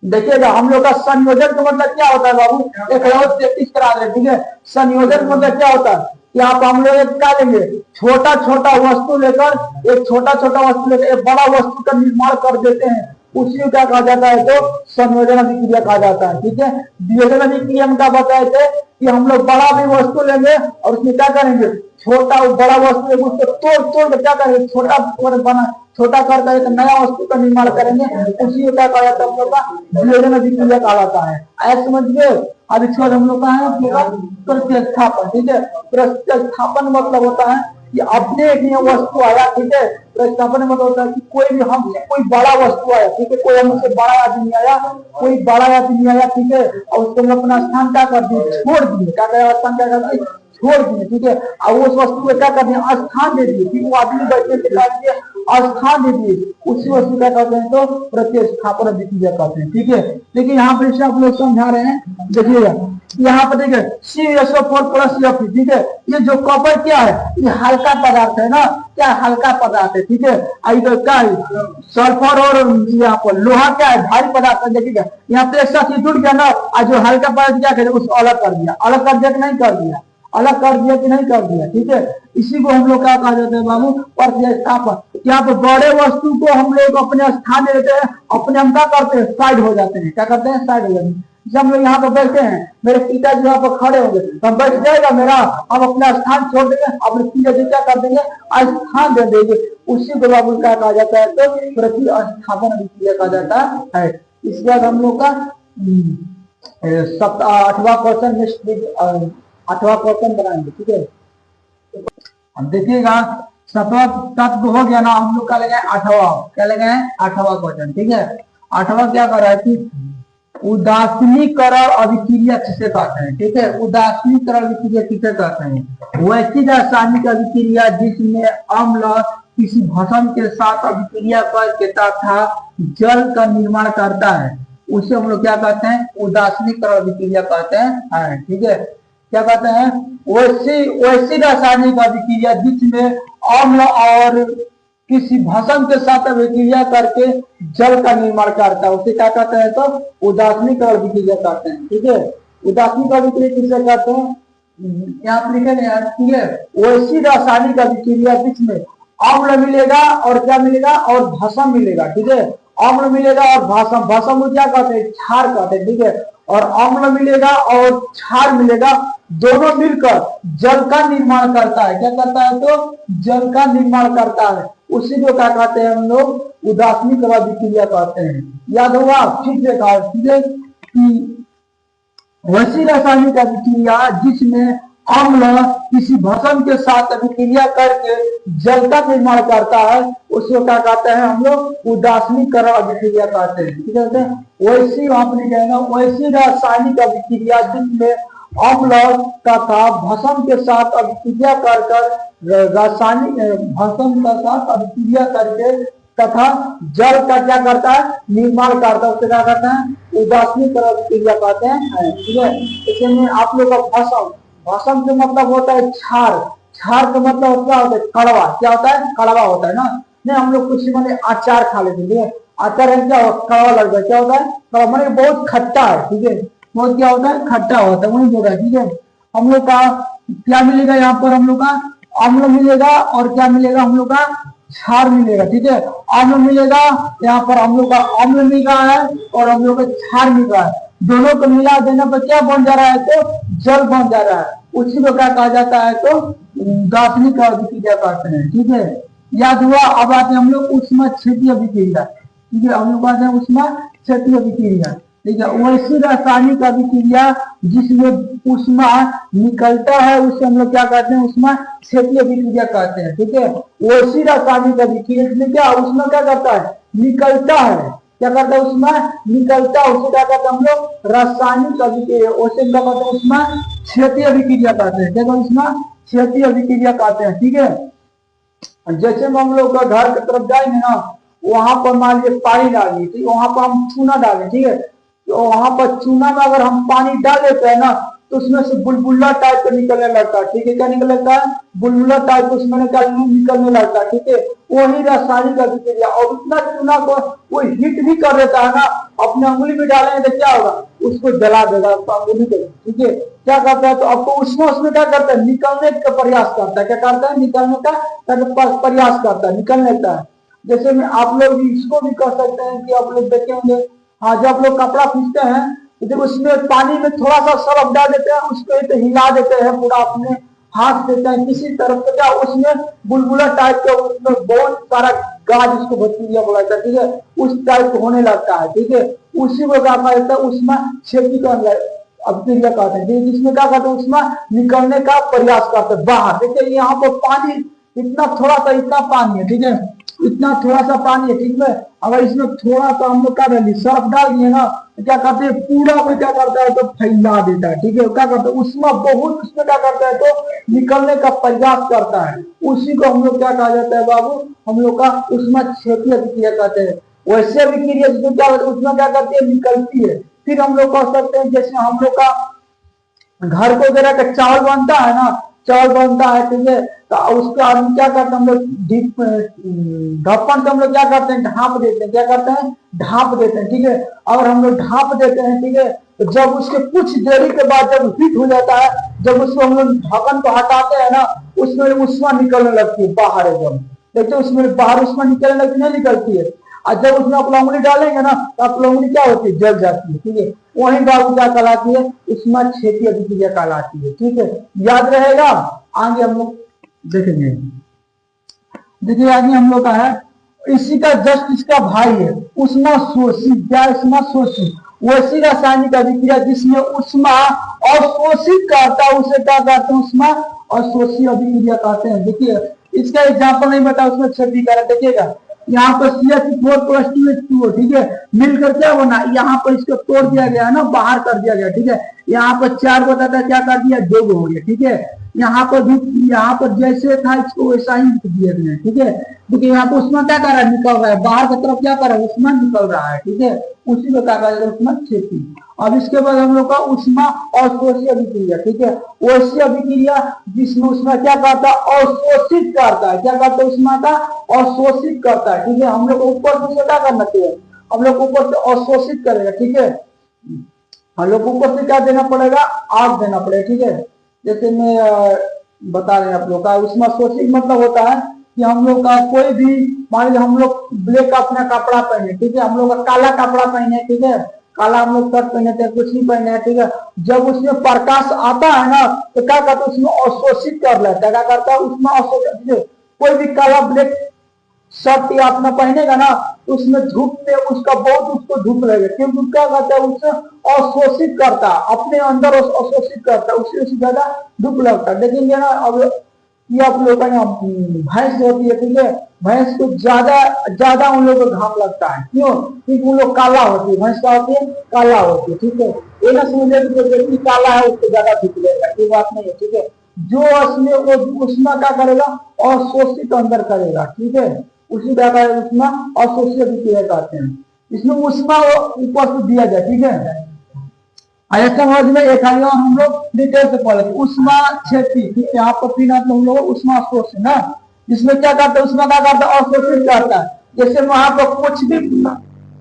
देखिएगा हम लोग का संयोजन का मतलब क्या होता है बाबू, एक प्रैक्टिस करा रहे। ठीक है, संयोजन मतलब क्या होता है कि आप हम लोग क्या लेंगे छोटा छोटा वस्तु लेकर एक छोटा छोटा वस्तु लेकर एक बड़ा वस्तु का निर्माण कर देते हैं, उसी को क्या कहा जाता है तो संयोजन अभिक्रिया कहा जाता है। ठीक है, वियोजन अभिक्रिया में क्या बताए थे कि हम लोग बड़ा भी वस्तु लेंगे और उसमें क्या करेंगे छोटा बड़ा वस्तु लेंगे उसको तोड़ तोड़ क्या करेंगे छोटा बना छोटा करके एक नया वस्तु का निर्माण करेंगे, उसी को क्या कहा जाता है हम लोग का वियोजन अभिक्रिया कहा जाता है। ऐसा समझिए। अब इसके बाद हम लोग का है प्रतिस्थापन। ठीक है, प्रतिस्थापन मतलब होता है कि अपने एक वस्तु आया। ठीक है, प्रतिस्थापन मतलब होता है कि कोई भी हमसे कोई बड़ा वस्तु आया। ठीक है, कोई हमसे बड़ा आदमी आया, कोई बड़ा आदमी आया। ठीक है, और उसको हम अपना स्थान क्या कर दिए छोड़ दिए, क्या करें स्थान क्या कर दिए छोड़ दिए। ठीक है, और उस वस्तु को क्या कर दिए स्थान दे दिए, ठीक वो आदमी बैठने के लिए स्थान दे दिए, उसी वस्तु क्या कहते हैं तो प्रतिस्थापन अभिक्रिया कहते हैं। ठीक है, लेकिन यहाँ पर इसे आप लोग समझा रहे हैं, देखिएगा यहाँ पर देखिए CSO4+Fe। ठीक है, ये जो कॉपर क्या है ये हल्का पदार्थ है ना, क्या हल्का पदार्थ है। ठीक है, इधर क्या है सल्फर और यहाँ पर लोहा क्या है भारी पदार्थ है। देखिएगा यहाँ पे एक साथ जुड़ गया ना, और जो हल्का पदार्थ क्या करे उसको अलग कर दिया, अलग कर दिया कि नहीं कर दिया, अलग कर दिया कि नहीं कर दिया। ठीक है, इसी को हम लोग क्या कहा जाता है बाबू प्रतिस्थापन। यहाँ पर बड़े वस्तु को हम लोग अपने स्थान में लेते हैं, अपने हम क्या करते हैं साइड हो जाते हैं, क्या करते हैं साइड हो जाते हैं। जब हम लोग यहाँ पर बैठे हैं, मेरे पिताजी यहाँ पर खड़े होंगे तो हम बैठ जाएगा मेरा, हम अपना स्थान छोड़ देंगे, अपने पिताजी क्या कर देंगे स्थान दे देंगे, उसी को बाबू क्या कहा जाता है तो प्रतिस्थापन अभिक्रिया कहा जाता है। इसके बाद हम लोग का 8वां क्वेश्चन नेक्स्ट 8वां क्वेश्चन बनाएंगे। ठीक है, अब देखिएगा 7वां तत्व हो गया ना, हम लोग का लगाए 8वां, क्या लगाए 8वां क्वेश्चन। ठीक है, 8वां क्या कर रहा है कि उदासीनीकरण अभिक्रिया किसे कहते हैं। ठीक है, उदासीनीकरण अभिक्रिया किसे कहते हैं, वैसी रासायनिक अभिक्रिया जिसमें अम्ल किसी भस्म के साथ अभिक्रिया करके तथा जल का निर्माण करता है, उसे हम लोग क्या कहते हैं उदासीनीकरण अभिक्रिया कहते हैं। ठीक है, क्या कहते हैं वैसी रासायनिक अभिक्रिया जिसमें अम्ल और किसी भस्म के साथ अभिक्रिया करके जल का निर्माण करता है, उसे क्या कहते हैं तो उदासीनीकरण अभिक्रिया कहते हैं। ठीक है, उदासीनीकरण अभिक्रिया किसे कहते हैं यहाँ पर लिखे यार। ठीक है, वैसी रासायनिक अभिक्रिया जिसमें अम्ल मिलेगा और क्या मिलेगा और भस्म मिलेगा। ठीक है, अम्ल मिलेगा और भस्म को क्या कहते हैं क्षार कहते हैं। ठीक है, और अम्ल मिलेगा और क्षार मिलेगा, दोनों मिलकर जल का निर्माण करता है, क्या करता है तो जल का निर्माण करता है, उसी को क्या कहते हैं हम लोग उदासीनीकरण अभिक्रिया कहते हैं। याद होगा ठीक से कहा। ठीक है, कि वैसी रासायनिक अभिक्रिया जिसमें अम्ल किसी भस्म के साथ अभिक्रिया करके जल का निर्माण करता है, उसको क्या कहते हैं हम लोग उदासीनीकरण अभिक्रिया कहते हैं। ठीक है, वैसी आपने कहना वैसी रासायनिक अभिक्रिया जिसमें अम्ल तथा भस्म के साथ अभिक्रिया कर रासायनिक भस्म के साथ अभिक्रिया करके तथा जल का क्या करता है निर्माण करता है, उससे क्या करता है उदासीनीकरण अभिक्रिया कहते हैं। ठीक है, इसमें आप लोग का भस्म का मतलब होता है क्षार, क्षार का मतलब क्या होता है कड़वा, क्या होता है कड़वा होता है ना। नहीं हम लोग कुछ मैंने अचार खा लेते हैं, आता है क्या कड़वा लगता है, क्या होता है कड़वा, माने बहुत खट्टा है, ठीक है, बहुत क्या होता है खट्टा होता है, वही बोल रहा है, ठीक है। हम लोग का क्या मिलेगा यहाँ पर, हम लोग का अम्ल मिलेगा और क्या मिलेगा हम लोग का क्षार मिलेगा, ठीक है। अम्ल मिलेगा यहाँ पर हम लोग का अम्ल मिल रहा है और हम लोग का क्षार मिल रहा है, दोनों को मिला देने पर क्या बन जा रहा है, तो जल बन जा रहा है, उसी को क्या कहा जाता है, तो दार्शनिक अभिक्रिया कहते हैं, ठीक है। याद हुआ। अब आते हम लोग उष्मा क्षेत्रीय अभिक्रिया, ठीक है, हम लोग बात है उष्मा क्षेत्रीय अभिक्रिया, ठीक है। वैसी रासायनिक अभिक्रिया जिसमें उष्मा निकलता है उसे हम लोग क्या कहते हैं, उष्मा क्षेत्रीय अभिक्रिया कहते हैं, ठीक है। वैसी रासायनिक अभिक्रिया जिसमें क्या उष्मा क्या करता है, निकलता है, क्या करता है उष्मा निकलता है, उसे क्या कहते हैं हम लोग रासायनिक अभिक्रिया, उसे क्या कहते हैं उष्मा क्षेत्रीय अभिक्रिया कहते हैं, क्या उष्मा क्षेत्रीय अभिक्रिया कहते हैं, ठीक है। जैसे हम लोग का घर की तरफ जाएंगे ना, वहां पर मान लीजिए पानी डालिए, ठीक है, वहां पर हम चूना डालें, ठीक है, तो वहां पर चूना में अगर हम पानी डाल देते हैं ना, तो उसमें से बुलबुला टाइप का निकलने लगता है, ठीक है, क्या निकलने लगता है, बुलबुला टाइप उसमें निकलने लगता है, ठीक है। वही रासायनिक अभिक्रिया, और उतना चूना को वो हीट भी कर देता है ना, अपने उंगली में डालेंगे तो क्या होगा, उसको जला देगा उंगली को, ठीक है। क्या करता है, तो आपको उसमें क्या करता है, निकलने का प्रयास करता है, क्या करता है, निकलने का प्रयास करता है, निकलने का। जैसे में आप लोग इसको भी कर सकते हैं कि आप लोग देखे होंगे, हाँ, जब आप लोग कपड़ा खींचते हैं तो जब उसमें पानी में थोड़ा सा सर्फ डाल देते हैं, उसको तो हिला देते हैं पूरा, अपने हाथ देते हैं किसी तरफ से, क्या उसमें बुलबुला टाइप का, उसमें बहुत सारा गाज, उसको बैक्टीरिया बोला जाता है, ठीक है, उस टाइप होने लगता है, ठीक है। उसी को क्या कहता है, उसमें क्षेत्रीय अभिक्रिया कहते हैं, जिसमें क्या कहते हैं उसमें निकलने का प्रयास करते हैं बाहर। देखिए यहाँ पर पानी इतना थोड़ा सा, इतना पानी है, ठीक है, इतना थोड़ा सा पानी है, ठीक है। अगर इसमें थोड़ा सा हम लोग क्या डालिए, सर्फ डाल दिए ना, तो क्या करते हैं पूरा को क्या करता है, तो फैला देता है, ठीक है। क्या करता है उसमें बहुत, उसमें क्या करता है, तो निकलने का प्रयास करता है, उसी को हम लोग क्या कहा जाता है बाबू, हम लोग का उसमें क्षेत्रीय अभिक्रिया कहते हैं। वैसे अभिक्रिया जिसमें क्या उसमें क्या करती है, निकलती है। फिर हम लोग कह सकते हैं जैसे हम लोग का घर को वगैरह का चावल बनता है ना, चावल बनता है, ठीक है, तो उसका हम क्या करते हैं, हम लोग ढक्कन से हम लोग क्या करते हैं, ढांप देते हैं, क्या करते हैं, ढांप देते हैं, ठीक है। अगर हम लोग ढांप देते हैं, ठीक है, तो जब उसके कुछ देरी के बाद जब हीट हो जाता है, जब उसको हम लोग ढक्कन को हटाते हैं ना, उसमें उष्मा निकलने लगती है बाहर, एकदम देखते उसमें बाहर उष्मा निकलने लगती, नहीं निकलती है। और जब उसमें आप उंगली डालेंगे ना, तो आप उंगली क्या होती है, जल जाती है, ठीक है। वही बाबू क्या कहलाती है, उष्मा क्षेत्रीय अभिक्रिया कहलाती है, ठीक है। याद रहेगा, आगे हम लोग देखेंगे। देखिए आगे हम लोग का है, इसी का जस्ट इसका भाई है उष्मा शोषी, क्या उष्मा शोषी, वैसी रासायनिक अभिक्रिया जिसमें उष्मा अवशोषित करता है उसे क्या कहते हैं, उष्मा अवशोषी अभिक्रिया कहते हैं। देखिए इसका एग्जाम्पल नहीं बता, उसमें छवि करा, देखिएगा यहाँ पर CH4+2H2O, ठीक है, मिलकर क्या बना, यहाँ पर इसको तोड़ दिया गया है ना, बाहर कर दिया गया, ठीक है। यहाँ पर 4 बताता है, क्या कर दिया, 2 हो गया, ठीक है। यहाँ पर भी, यहाँ पर जैसे था इसको वैसा ही लिख दिया गया, ठीक है। देखिए यहाँ पर उष्मा क्या कर रहा है, निकल रहा है बाहर की तरफ, क्या कर रहा है, उष्मा निकल रहा है, ठीक है, उसी को क्या कहा जाता है, उष्मा क्षेत्री। अब इसके बाद हम लोग का उष्मा अवशोषी अभिक्रिया, ठीक है, वैसी अभिक्रिया जिसमें उष्मा क्या करता है, अवशोषित करता है, क्या करता है, उष्मा का अवशोषित करता है, ठीक है। हम लोग ऊपर से क्या करना चाहिए, हम लोग ऊपर से अवशोषित करेगा, ठीक है, हम लोग ऊपर से क्या देना पड़ेगा, आग देना पड़ेगा, ठीक है। जैसे मैं बता रहे हैं आप लोग का उष्मा शोषित मतलब होता है कि हम लोग का कोई भी, मान लीजिए हम लोग ब्लैक अपना कपड़ा पहने, ठीक है, हम लोग का काला कपड़ा पहने, ठीक है, काला हम लोग शर्ट पहने थे, कुछ नहीं पहने, ठीक है। जब उसमें प्रकाश आता है ना, तो क्या करता है, उसमें अवशोषित कर लेता है, क्या करता है, उसमें अवशोषित, कोई भी काला ब्लैक शर्ट या अपना पहनेगा ना, तो उसमें धूप में उसका बहुत उसको धूप लगेगा, क्योंकि क्या करता है, उससे अवशोषित करता है, अपने अंदर अवशोषित करता है, उससे ज्यादा धूप लगता है। देखेंगे ना, अब ये आप लोगों का भैंस होती है, ठीक है, भैंस को ज्यादा उन लोगों को घाम लगता है, क्यों, क्योंकि उन लोग काला होती है, भैंस क्या होती है, काला होती है, ठीक है। ये ना समझे कि जो व्यक्ति काला है उसको ज्यादा धूप लगेगा, ये बात नहीं है, ठीक है। जो उसमें वो उष्मा क्या करेगा, अवशोषित अंदर करेगा, ठीक है, उसी का उष्मा अवशोषित अभिक्रिया कहते हैं। इसमें उष्मा ऊपर से दिया जाए, ठीक है। ऐसा समझ में एक आगे हम लोग डिटेल से पढ़े, उष्मा क्षेत्री, ठीक है, यहाँ पर फिर हम लोग उष्मा अवशोषण ना, जिसमें क्या करता है, उष्मा क्या करता है, अवशोषित करता है। जैसे वहां पर कुछ भी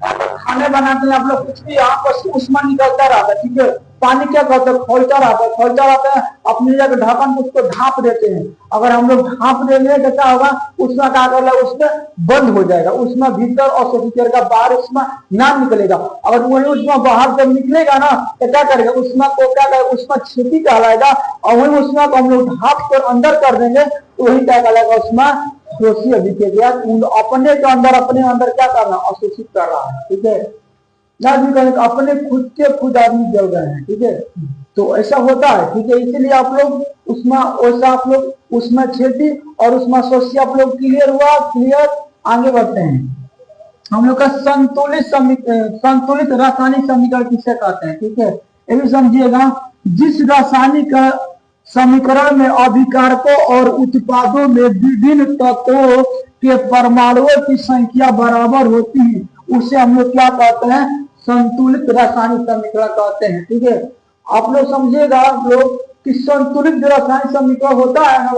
खाने बनाते हैं आप लोग, कुछ भी यहाँ पर उष्मा निकलता रहता है, ठीक है। पानी क्या करते हैं, खोलता रहता है, खोलता रहता है, अपनी जगह ढक्कन को उसको ढांप देते हैं। अगर हम लोग ढांप देंगे तो क्या होगा, उष्मा क्या करेगा, उसमें बंद हो जाएगा, उष्मा भीतर और सफिकेट का बाहर उष्मा ना निकलेगा। अगर वही उष्मा बाहर जब निकलेगा ना तो क्या करेगा, उष्मा को क्या करेगा, उष्मा क्षति कहलाएगा। और वही उष्मा को हम लोग ढांप कर अंदर कर देंगे तो वही क्या कहलाएगा, उष्मा दोषी अभिक्रिया, अपने के अंदर अपने अंदर क्या करना, अशोषित कर रहा है, ठीक है। ना भी कहें अपने खुद के खुद आदमी जल रहे हैं, ठीक है। तो ऐसा होता है, ठीक है। इसलिए आप लोग उसमें वैसा आप लोग उसमें क्षति और उसमें शोषी आप लोग क्लियर हुआ, क्लियर। आगे बढ़ते हैं। हम लोग का संतुलित रासायनिक समीकरण किसे कहते हैं, ठीक है। ये भी समझिएगा, जिस रासायनिक समीकरण में अभिकारकों और उत्पादों में विभिन्न तत्वों के परमाणुओं की संख्या बराबर होती है, उसे हम लोग क्या कहते हैं, संतुलित रासायनिक समीकरण कहते हैं, ठीक है। आप लोग समझिएगा, आप लोग कि संतुलित रासायनिक समीकरण होता है ना,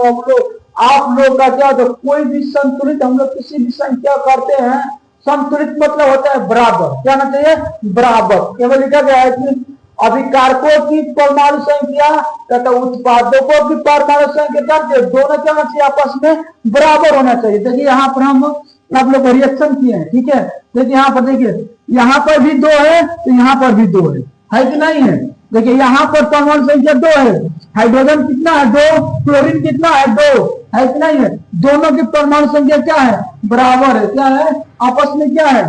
आप लोग का क्या होता है, कोई भी संतुलित हम लोग किसी भी संख्या करते हैं, संतुलित मतलब होता है बराबर, क्या होना चाहिए, बराबर। केवल लिखा गया है कि अभिकारकों की परमाणु संख्या तथा उत्पादकों की परमाणु संख्या दोनों क्या होना चाहिए, आपस में बराबर होना चाहिए। देखिए यहाँ पर हम आप लोग रिएक्शन किए हैं, ठीक है। देखिए यहाँ पर, देखिए यहाँ पर भी 2 है तो यहाँ पर भी 2 है कि नहीं है। देखिए यहाँ पर परमाणु संख्या 2 है, हाइड्रोजन कितना है, 2, क्लोरीन कितना है, 2 है कि नहीं है। दोनों की परमाणु संख्या क्या है, बराबर है, क्या है, आपस में क्या है,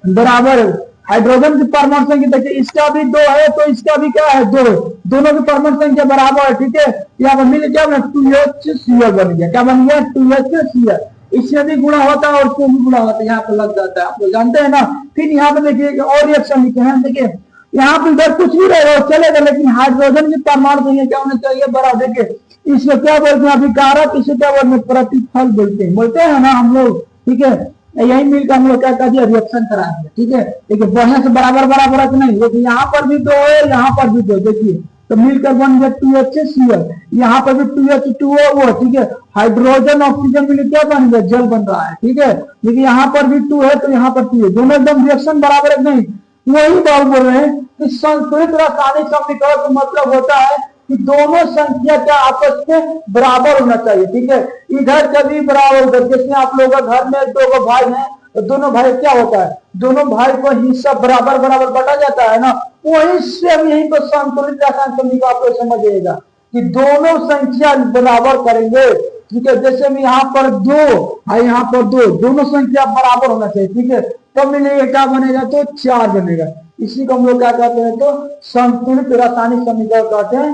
बराबर है। हाइड्रोजन की परमाणु संख्या देखिए, इसका भी 2 है तो इसका भी क्या है, 2 है, दोनों की परमाणु संख्या बराबर है, ठीक है। यहाँ पर मिल क्या बना, 2HCl बन गया, क्या बन गया, 2HCl। इससे भी गुणा होता है और इससे भी गुणा होता है, यहाँ पर लग जाता है, आप लोग जानते हैं ना। फिर यहाँ पे देखिए और रिएक्शन लिखे हैं, देखिए यहाँ पे इधर कुछ भी रहेगा चलेगा, लेकिन हाइड्रोजन की परमाणु संख्या क्या होना चाहिए, बराबर। देखिए इसमें क्या बोलते हैं, अभिकारक, इसे क्या बोलते हैं, प्रतिफल बोलते हैं ना हम लोग, ठीक है। यही मिलकर हम लोग क्या कर दिया, रिएक्शन करा दिया, ठीक है। देखिए बढ़िया से बराबर बराबर नहीं, देखिए यहाँ पर भी 2 है, यहाँ पर भी 2, देखिए तो मिलकर बन गया 2HCl। यहाँ पर भी 2H2O वो, ठीक है। हाइड्रोजन ऑक्सीजन मिलकर क्या बन गया, जल बन रहा है, ठीक है। देखिए यहाँ पर भी 2 है तो यहाँ पर 2 है, दोनों एकदम रिएक्शन बराबर है नहीं। वही बात बोल रहे हैं कि संतुलित रासायनिक समीकरण का मतलब होता है कि दोनों संख्या क्या आपस में बराबर होना चाहिए, ठीक है। इधर कभी बराबर, उधर जैसे आप लोगों का घर में 2 भाई हैं तो दोनों भाई क्या होता है, दोनों भाई को हिस्सा बराबर बराबर बांटा जाता है ना। वही सेम यही तो संतुलित रासायनिक समीकरण आप लोग समझिएगा कि दोनों संख्या बराबर करेंगे, ठीक है। जैसे में यहाँ पर 2 और यहाँ पर 2, दोनों संख्या बराबर होना चाहिए, ठीक है। तब मिलेगा क्या बनेगा, तो 4 बनेगा। इसी को हम लोग क्या कहते हैं, तो संतुलित रासायनिक समीकरण कहते हैं।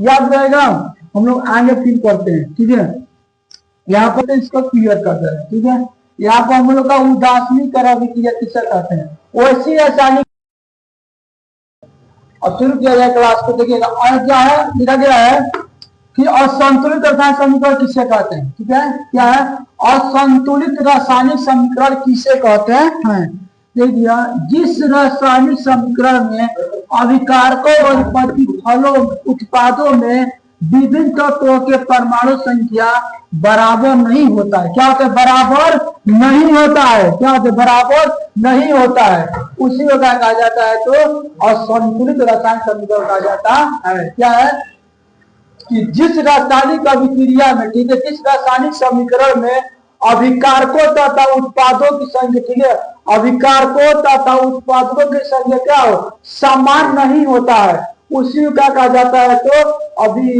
याद रहेगा, हम लोग आगे फिर करते हैं, ठीक है। यहाँ पर तो इसको क्लियर करते हैं, ठीक है। यहाँ पर हम लोग का उदासीनीकरण अभिक्रिया किसे कहते हैं, वैसी रासायनिक। और शुरू किया जाए क्लास को, देखिएगा और क्या है लिखा गया है कि असंतुलित रासायनिक समीकरण किसे कहते हैं, ठीक है। क्या है, असंतुलित रासायनिक समीकरण किसे कहते हैं। देखिए जिस रासायनिक समीकरण में अभिकारकों और प्रतिफलों उत्पादों में विभिन्न तत्वों के परमाणु संख्या बराबर नहीं होता है, क्या होता है, बराबर नहीं होता है, क्या होता है, बराबर नहीं होता है, उसी को क्या कहा जाता है, तो असंतुलित रासायनिक समीकरण कहा जाता है। क्या है कि जिस रासायनिक अभिक्रिया में, ठीक है, जिस रासायनिक समीकरण में अभिकारकों तथा उत्पादों की संख्या, ठीक है, अभिकारकों तथा उत्पादकों की संख्या क्या हो, समान नहीं होता है, उसी को क्या कहा जाता है, तो अभी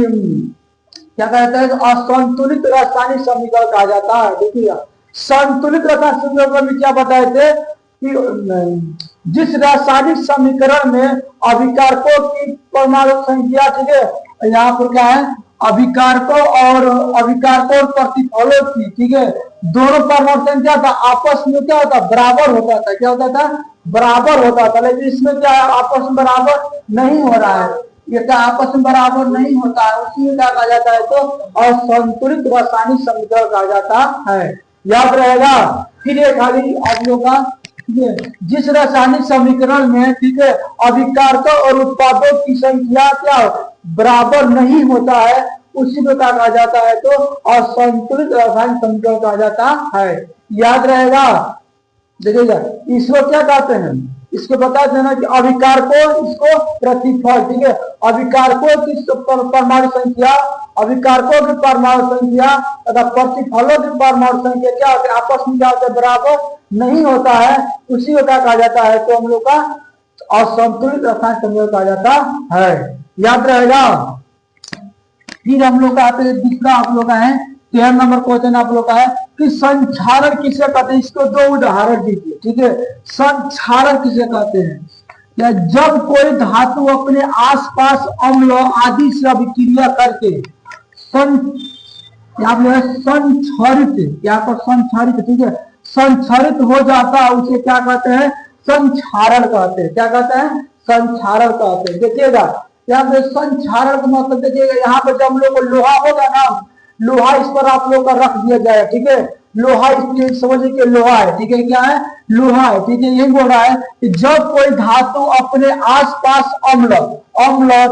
क्या कहा जाता है, असंतुलित रासायनिक समीकरण कहा जाता है। देखिए संतुलित रासायनिक समीकरण में क्या बताए थे कि जिस रासायनिक समीकरण में अभिकारकों की परमाणु संख्या, ठीक है, यहाँ पर क्या है, अभिकारकों और प्रतिफलों की, ठीक है, दोनों परमाणु संख्या था आपस में क्या होता, बराबर होता था, क्या होता था, बराबर होता था। लेकिन इसमें क्या है, आपस में बराबर नहीं हो रहा है, ये क्या आपस में बराबर नहीं होता है, उसी में क्या कहा जाता है, तो असंतुलित रासायनिक समीकरण कहा जाता है। याद रहेगा। फिर ये खाली आप लोगों का, जिस रासायनिक समीकरण में, ठीक है, अभिकारकों और उत्पादों की संख्या क्या बराबर नहीं होता है, उसी को क्या कहा जाता है, तो असंतुलित रासायनिक समीकरण कहा जाता है। याद रहेगा। देखिएगा, इसको क्या कहते हैं, इसको बता देना कि अभिकारको, इसको प्रतिफल, ठीक है। अभिकारकों की परमाणु संख्या, अभिकारकों की परमाणु संख्या तथा प्रतिफलों की परमाणु संख्या क्या होती है, आपस में क्या होता है, बराबर नहीं होता है, उसी को क्या कहा जाता है, तो हम लोग का असंतुलित रसायन संयोजन कहा जाता है, याद रहेगा। फिर हम लोग का आते हैं दूसरा, आप लोग का है 13 नंबर क्वेश्चन आप लोग का है कि संक्षारण किसे कहते हैं, इसको दो उदाहरण दीजिए, ठीक है। संक्षारण किसे कहते हैं, या जब कोई धातु अपने आसपास अम्ल आदि से अभिक्रिया करके संक्षारित, यहाँ पर संक्षारित, ठीक है, संक्षारित हो जाता है, उसे क्या कहते हैं, संक्षारण कहते हैं। क्या कहते हैं, संक्षारण कहते हैं। देखिएगा यहाँ पे संक्षारण का मतलब देखिएगा, यहाँ पे जब हम लोग को लोहा होगा ना, लोहा इस पर आप लोग का रख दिया जाएगा, ठीक है। लोहा इसलिए समझिए कि लोहा है, ठीक है, क्या है, लोहा है, ठीक है। यही बोल रहा है कि जब कोई धातु अपने आसपास अम्ल,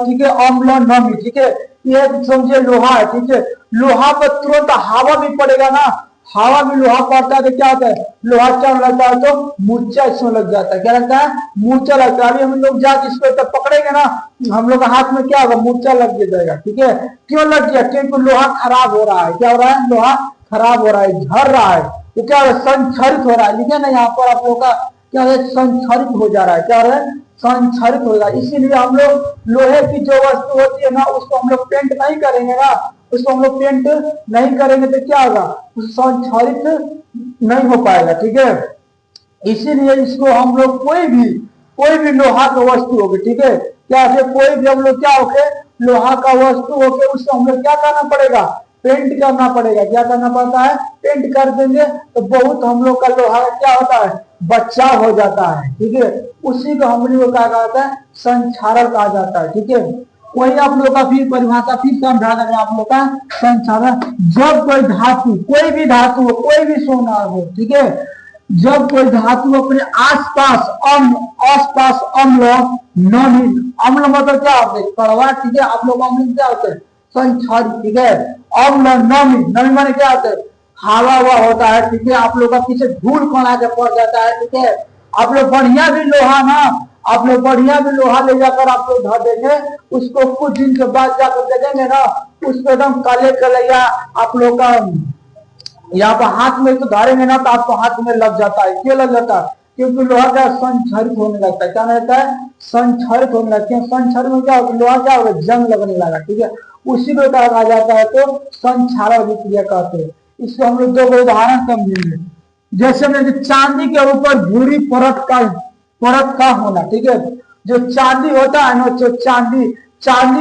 ठीक है, अम्ल नमी, ठीक है, ये समझिए लोहा है, ठीक है। लोहा पर तुरंत हवा भी पड़ेगा ना, हवा में लोहा पड़ता है तो क्या होता है, लोहा क्या लगता है, तो मूर्छा इसमें लग जाता है। क्या लगता है, मूर्छा लगता है। अभी हम लोग जाके इसको तो पकड़ेंगे ना, हम लोग हाथ में क्या होगा, मूर्छा लग जाएगा, ठीक है। क्यों लग गया, क्योंकि लोहा खराब हो रहा है। क्या हो रहा है, लोहा खराब हो रहा है, झड़ रहा है, तो क्या हो रहा है, संक्षारित हो रहा है। लिखे ना यहाँ पर आप लोग का क्या है, संक्षारित हो जा रहा है। क्या हो रहा है, संक्षारित हो रहा है। इसीलिए हम लोग लोहे की जो वस्तु होती है ना, उसको हम लोग पेंट नहीं करेंगे ना, उसको हम लोग पेंट नहीं करेंगे तो क्या होगा, संक्षारित नहीं हो पाएगा, ठीक है। इसीलिए इसको हम लोग कोई भी लोहा का वस्तु होगी, ठीक है, क्या है, कोई भी हम लोग क्या होके लोहा का वस्तु होके उसको हम लोग क्या करना पड़ेगा, पेंट करना पड़ेगा। क्या करना पड़ता है, पेंट कर देंगे तो बहुत हम लोग का लोहा क्या होता है, बचाव हो जाता है, ठीक है। उसी को हम लोग क्या कहता है, संक्षारण कहा जाता है, ठीक है। वही आप लोग का फिर परिभाषा फिर समझा देंगे आप लोग का संक्षारण। जब कोई धातु, कोई भी धातु हो, कोई भी सोना हो, ठीक है, जब कोई धातु अपने आसपास अम्ल नमी, अम्ल मतलब क्या होते हैं, कड़वा, ठीक है। आप लोग अम्ल क्या होते हैं, संक्षारित, ठीक है। अम्ल नमी, नमी माने क्या होते हैं, हवा हुआ होता है, ठीक है। आप लोग का पीछे धूल कणा के पड़ जाता है, ठीक है। आप लोग बढ़िया भी लोहा ना, आप लोग बढ़िया भी लोहा ले जाकर आप लोग धर देंगे, उसको कुछ दिन के बाद जाकर देखेंगे ना, उसको एकदम काले कलैया आप लोग का यहाँ पर हाथ में तो धारेंगे ना, तो आपको हाथ में लग जाता है। क्यों लग जाता है, क्योंकि लोहा का संक्षारित होने लगता है। क्या रहता है, संक्षारित होने लगता है। संक्षारित में क्या होगा, लोहा क्या होगा, जंग लगने लगा, ठीक है। उसी को कहा जाता है तो संक्षारण अभिक्रिया कहते हैं। इसको हम लोग दो उदाहरण समझेंगे। जैसे हमने चांदी के ऊपर भूरी परत का होना, ठीक है। जो चांदी होता है ना, जो चांदी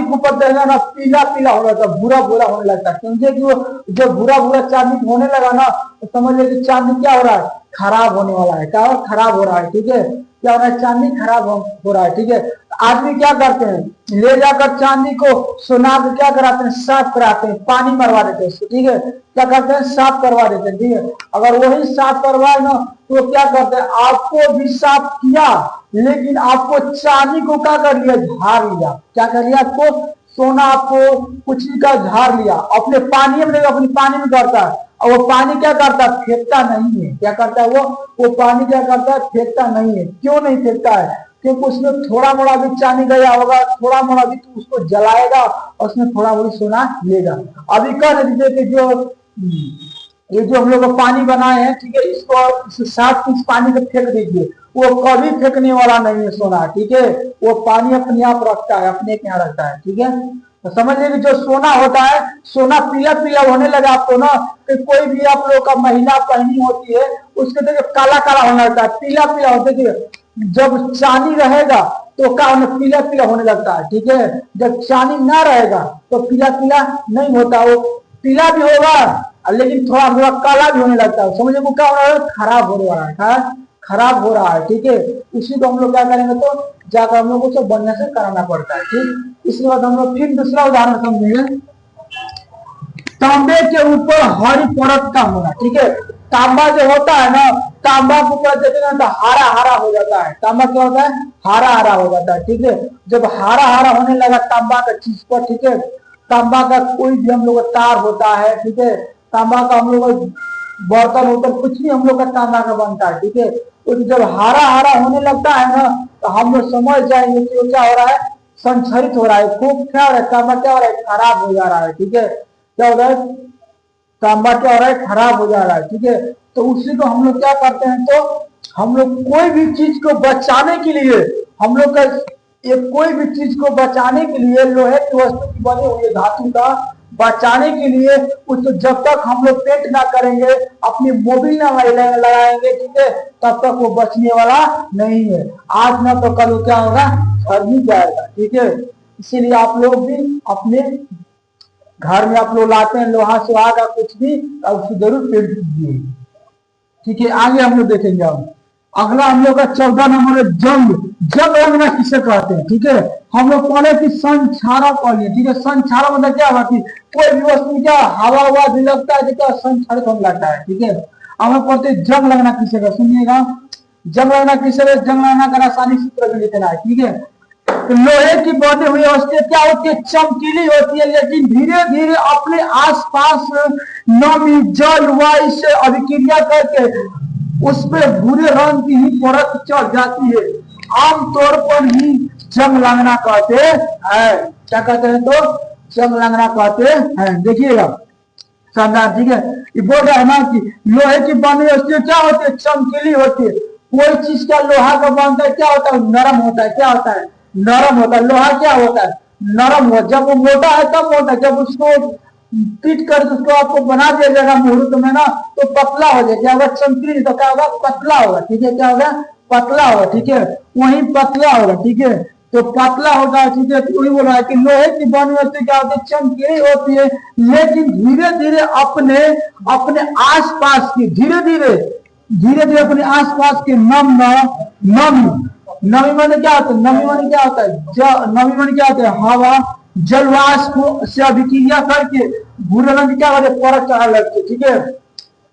के ऊपर देगा ना, पीला पीला हो जाता है, भूरा भूरा होने लगता है। समझे कि वो जब भूरा भूरा चांदी होने लगा ना, तो समझ लीजिए कि चांदी क्या हो रहा है, खराब होने वाला है। क्या खराब हो रहा है, ठीक है। क्या हो रहा है, चांदी खराब हो रहा है, ठीक है। आदमी क्या करते हैं, ले जाकर चांदी को सोना को क्या कराते हैं, साफ कराते हैं, पानी मरवा देते हैं, ठीक है। क्या करते हैं, साफ करवा देते हैं, ठीक है। अगर वही साफ करवाए ना, तो क्या करते हैं, आपको भी साफ किया, लेकिन आपको चांदी को क्या कर लिया, झाड़ लिया। क्या कर लिया, आपको सोना आपको कुछ का झाड़ लिया, अपने पानी में, अपनी पानी में करता है। और वो पानी क्या करता है, फेंकता नहीं है। क्या करता है, वो पानी क्या करता है, फेंकता नहीं है। क्यों नहीं फेंकता है, क्योंकि उसमें थोड़ा मोड़ा भी चांदी गया होगा, थोड़ा मोड़ा भी तो उसको जलाएगा और उसमें थोड़ा मोड़ी सोना लेगा। अभी कह दीजिए कि ये जो हम लोग पानी बनाए हैं, ठीक है, इसको 7 पीस पानी को फेंक दीजिए, वो कभी फेंकने वाला नहीं है सोना, ठीक है। वो पानी अपने आप रखता है, अपने यहाँ रखता है, ठीक है। तो समझ लीजिए जो सोना होता है, सोना पीला पीला होने लगा आपको ना, कि कोई भी आप लोग का महिला पहनी होती है, उसके देखिए काला काला होने लगता है, पीला पीला होता है। जब चांदी रहेगा तो क्या होने, पीला पीला होने लगता है, ठीक है। जब चांदी ना रहेगा तो पीला पीला नहीं होता, वो पीला भी होगा लेकिन थोड़ा थोड़ा काला भी होने लगता है। समझे वो क्या हो रहा है, खराब होने वाला है, खराब हो रहा है, ठीक है। इसी को हम लोग क्या करेंगे, तो जाकर हम लोग को बढ़िया से कराना पड़ता है, ठीक। इसके बाद हम लोग फिर दूसरा उदाहरण समझेंगे, तांबे के ऊपर हरी परत का होना, ठीक है। तांबा जो होता है ना, तांबा के ऊपर देखेंगे तो हरा हरा हो जाता है। तांबा क्या होता है, हरा हरा हो जाता है, ठीक है। जब हरा हरा होने लगा तांबा का चीज पर, ठीक है, तांबा का कोई भी हम लोग तार होता है, ठीक है, तांबा का हम लोग बर्तन कुछ भी हम लोग का तांबा का बनता है, ठीक है। तो जब हरा हरा होने लगता है ना, तो हम लोग समझ जाएंगे कि वो क्या हो रहा है, संचरित हो रहा है, खूब क्या हो रहा है, तांबा क्या हो रहा है, खराब हो जा रहा है। ठीक है, क्या हो रहा है, तांबा क्या हो रहा है, खराब हो जा रहा है। ठीक है, तो उसी को हम लोग क्या करते हैं, तो हम लोग कोई भी चीज को बचाने के लिए, हम लोग का ये कोई भी चीज को बचाने के लिए, लोहे की वस्तु की बनी हुई धातु का बचाने के लिए, उसको जब तक हम लोग पेंट ना करेंगे, अपनी मोबिल ना लगाएंगे, ठीक है, तब तक वो बचने वाला नहीं है। आज ना तो कल क्या होगा, सड़ ही जाएगा। ठीक है, इसीलिए आप लोग भी अपने घर में आप लोग लाते हैं लोहा सुहा का कुछ भी, उसको जरूर पेंट कीजिए। ठीक है, आगे हम लोग देखेंगे। अब अगला हम लोग का 14 नंबर है जंग। जंग लगना किसे कहते हैं? ठीक है, हम लोग पहले की संक्षारक पढ़िए। ठीक है, संक्षारक मतलब क्या हुआ कि कोई भी वस्तु क्या हवा हुआ भी लगता है, तो संक्षारित होने लगता है। ठीक है, हम लोग पढ़ते जंग लगना किसे का, सुनिएगा, जंग लगना किसे का, जंग लगना का रासायनिक सूत्र भी लिखना है। ठीक है, तो लोहे की बनी हुई वस्तु क्या होती है, चमकीली होती है, लेकिन धीरे धीरे अपने आसपास नमी जल वायु से अभिक्रिया करके उसमें भूरे रंग की ही परत चढ़ जाती है। आमतौर पर ही जंग लगना कहते हैं। क्या कहते हैं, तो जंग लगना कहते हैं। देखिएगा शानदार। ठीक है, ये बोल रहा है ना कि लोहे की बनी वस्तु क्या होती है, चमकीली होती है। कोई चीज का लोहा का बनता है, क्या होता है, नरम होता है। क्या होता है, नरम होता है। लोहा क्या होता है, नरम हो। जब वो मोटा है तब मोटा है, जब उसको पीट कर उसको आपको बना दिया जाएगा मुहूर्त में ना, तो पतला हो जाएगा। क्या होगा, चमकीली, तो क्या होगा, पतला होगा। ठीक है, क्या होगा, पतला होगा। ठीक है, वही पतला होगा। ठीक है, तो पतला होगा। ठीक है, तो वही बोल रहा है कि लोहे की बनी वस्तु क्या होती है, चमकीली होती है, लेकिन धीरे धीरे अपने अपने आसपास की धीरे धीरे अपने आसपास के नमी नमी माने क्या होता है, नमी माने क्या होता है, नमी माने क्या होता है, हवा जलवाष्प से अभिक्रिया करके भूरे रंग क्या होते, परत चढ़ने लगती है। ठीक है,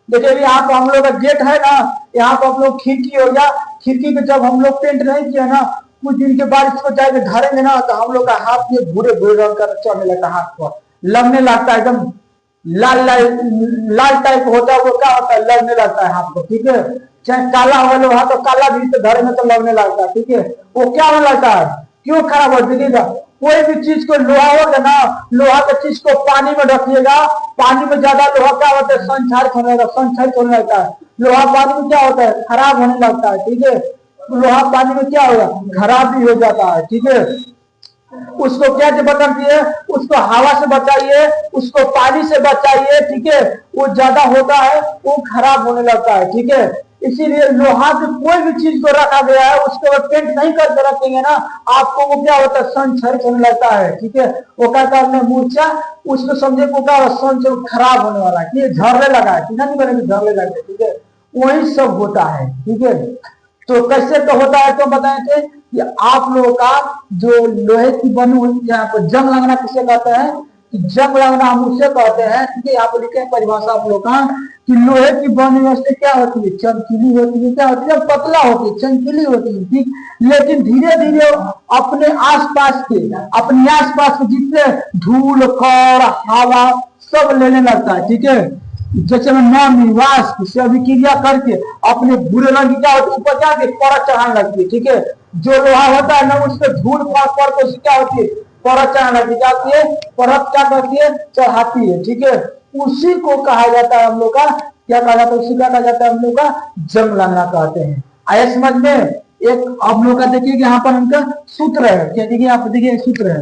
देखिए यहाँ पर हम लोग का गेट है ना, यहाँ पर हम लोग खिड़की हो गया, खिड़की पे जब हम लोग पेंट नहीं किया ना, कुछ दिन के बाद इसको जाके धरेंगे ना, तो हम लोग का हाथ में भूरे भूरे रंग का चढ़ने लगता है, हाथ पर लगने लगता है, एकदम लाल लाल टाइप होता है, वो क्या होता है, लगने लगता है हाथ को। ठीक है, चाहे काला हो लोहा तो काला भी तो धरे में तो लगने लगता है। ठीक है, वो क्या होने लगता है, क्यों खराब हो जाएगा। कोई भी चीज को लोहा होगा ना, लोहा के चीज को पानी में रखिएगा, पानी में ज्यादा लोहा क्या होता है, संक्षारित होने लगता है। लोहा पानी में क्या होता है, खराब होने लगता है। ठीक है, लोहा पानी में क्या होगा, खराब भी हो जाता है। ठीक है, उसको क्या बचाइए, उसको हवा से बचाइए, उसको पानी से बचाइए। ठीक है, वो ज्यादा होता है वो खराब होने लगता है। ठीक है, इसीलिए लोहा की कोई भी चीज को रखा गया है, उसके बाद पेंट नहीं करके रखेंगे ना, आपको वो क्या होता है, संक्षारित होने लगता है। ठीक है, वो क्या करने मूर्छा, उसको समझे को क्या संच खराब होने वाला है, झरने लगा है, नहीं बनेगा, झरने लगे। ठीक है, वही सब होता है। ठीक है, तो कैसे तो होता है, तो बताए थे कि आप लोगों का जो लोहे की बनी हुई, यहाँ पर जंग लगना किसे कहते हैं, कि जंग लगना हम उसे कहते हैं। ठीक है, यहाँ पर लिखे परिभाषा आप लोग का कि लोहे की बनी वस्तु क्या होती है, चमकीली होती है। क्या होती है, पतला होती है, चमकीली होती है। ठीक, लेकिन धीरे धीरे अपने आसपास के जितने धूल कण हवा सब लेने लगता है। ठीक है, जैसे में नमी वाष्प से अभिक्रिया करके अपने भूरे रंग की क्या होती है, ऊपर जाके परत चढ़ाने लगती है। ठीक है, जो लोहा होता है ना, उसपे धूल पड़ के उसकी क्या होती है, परत चढ़ाने लगती है, परत क्या करती है, चढ़ाती है। ठीक है, उसी को कहा जाता है हम लोग का, क्या कहा जाता है, उसी का कहा जाता है हम लोग का जंग लगना कहते हैं। आया समझ में। एक आप लोग का देखिए यहाँ पर उनका सूत्र है, क्या देखिए, आप देखिए सूत्र है,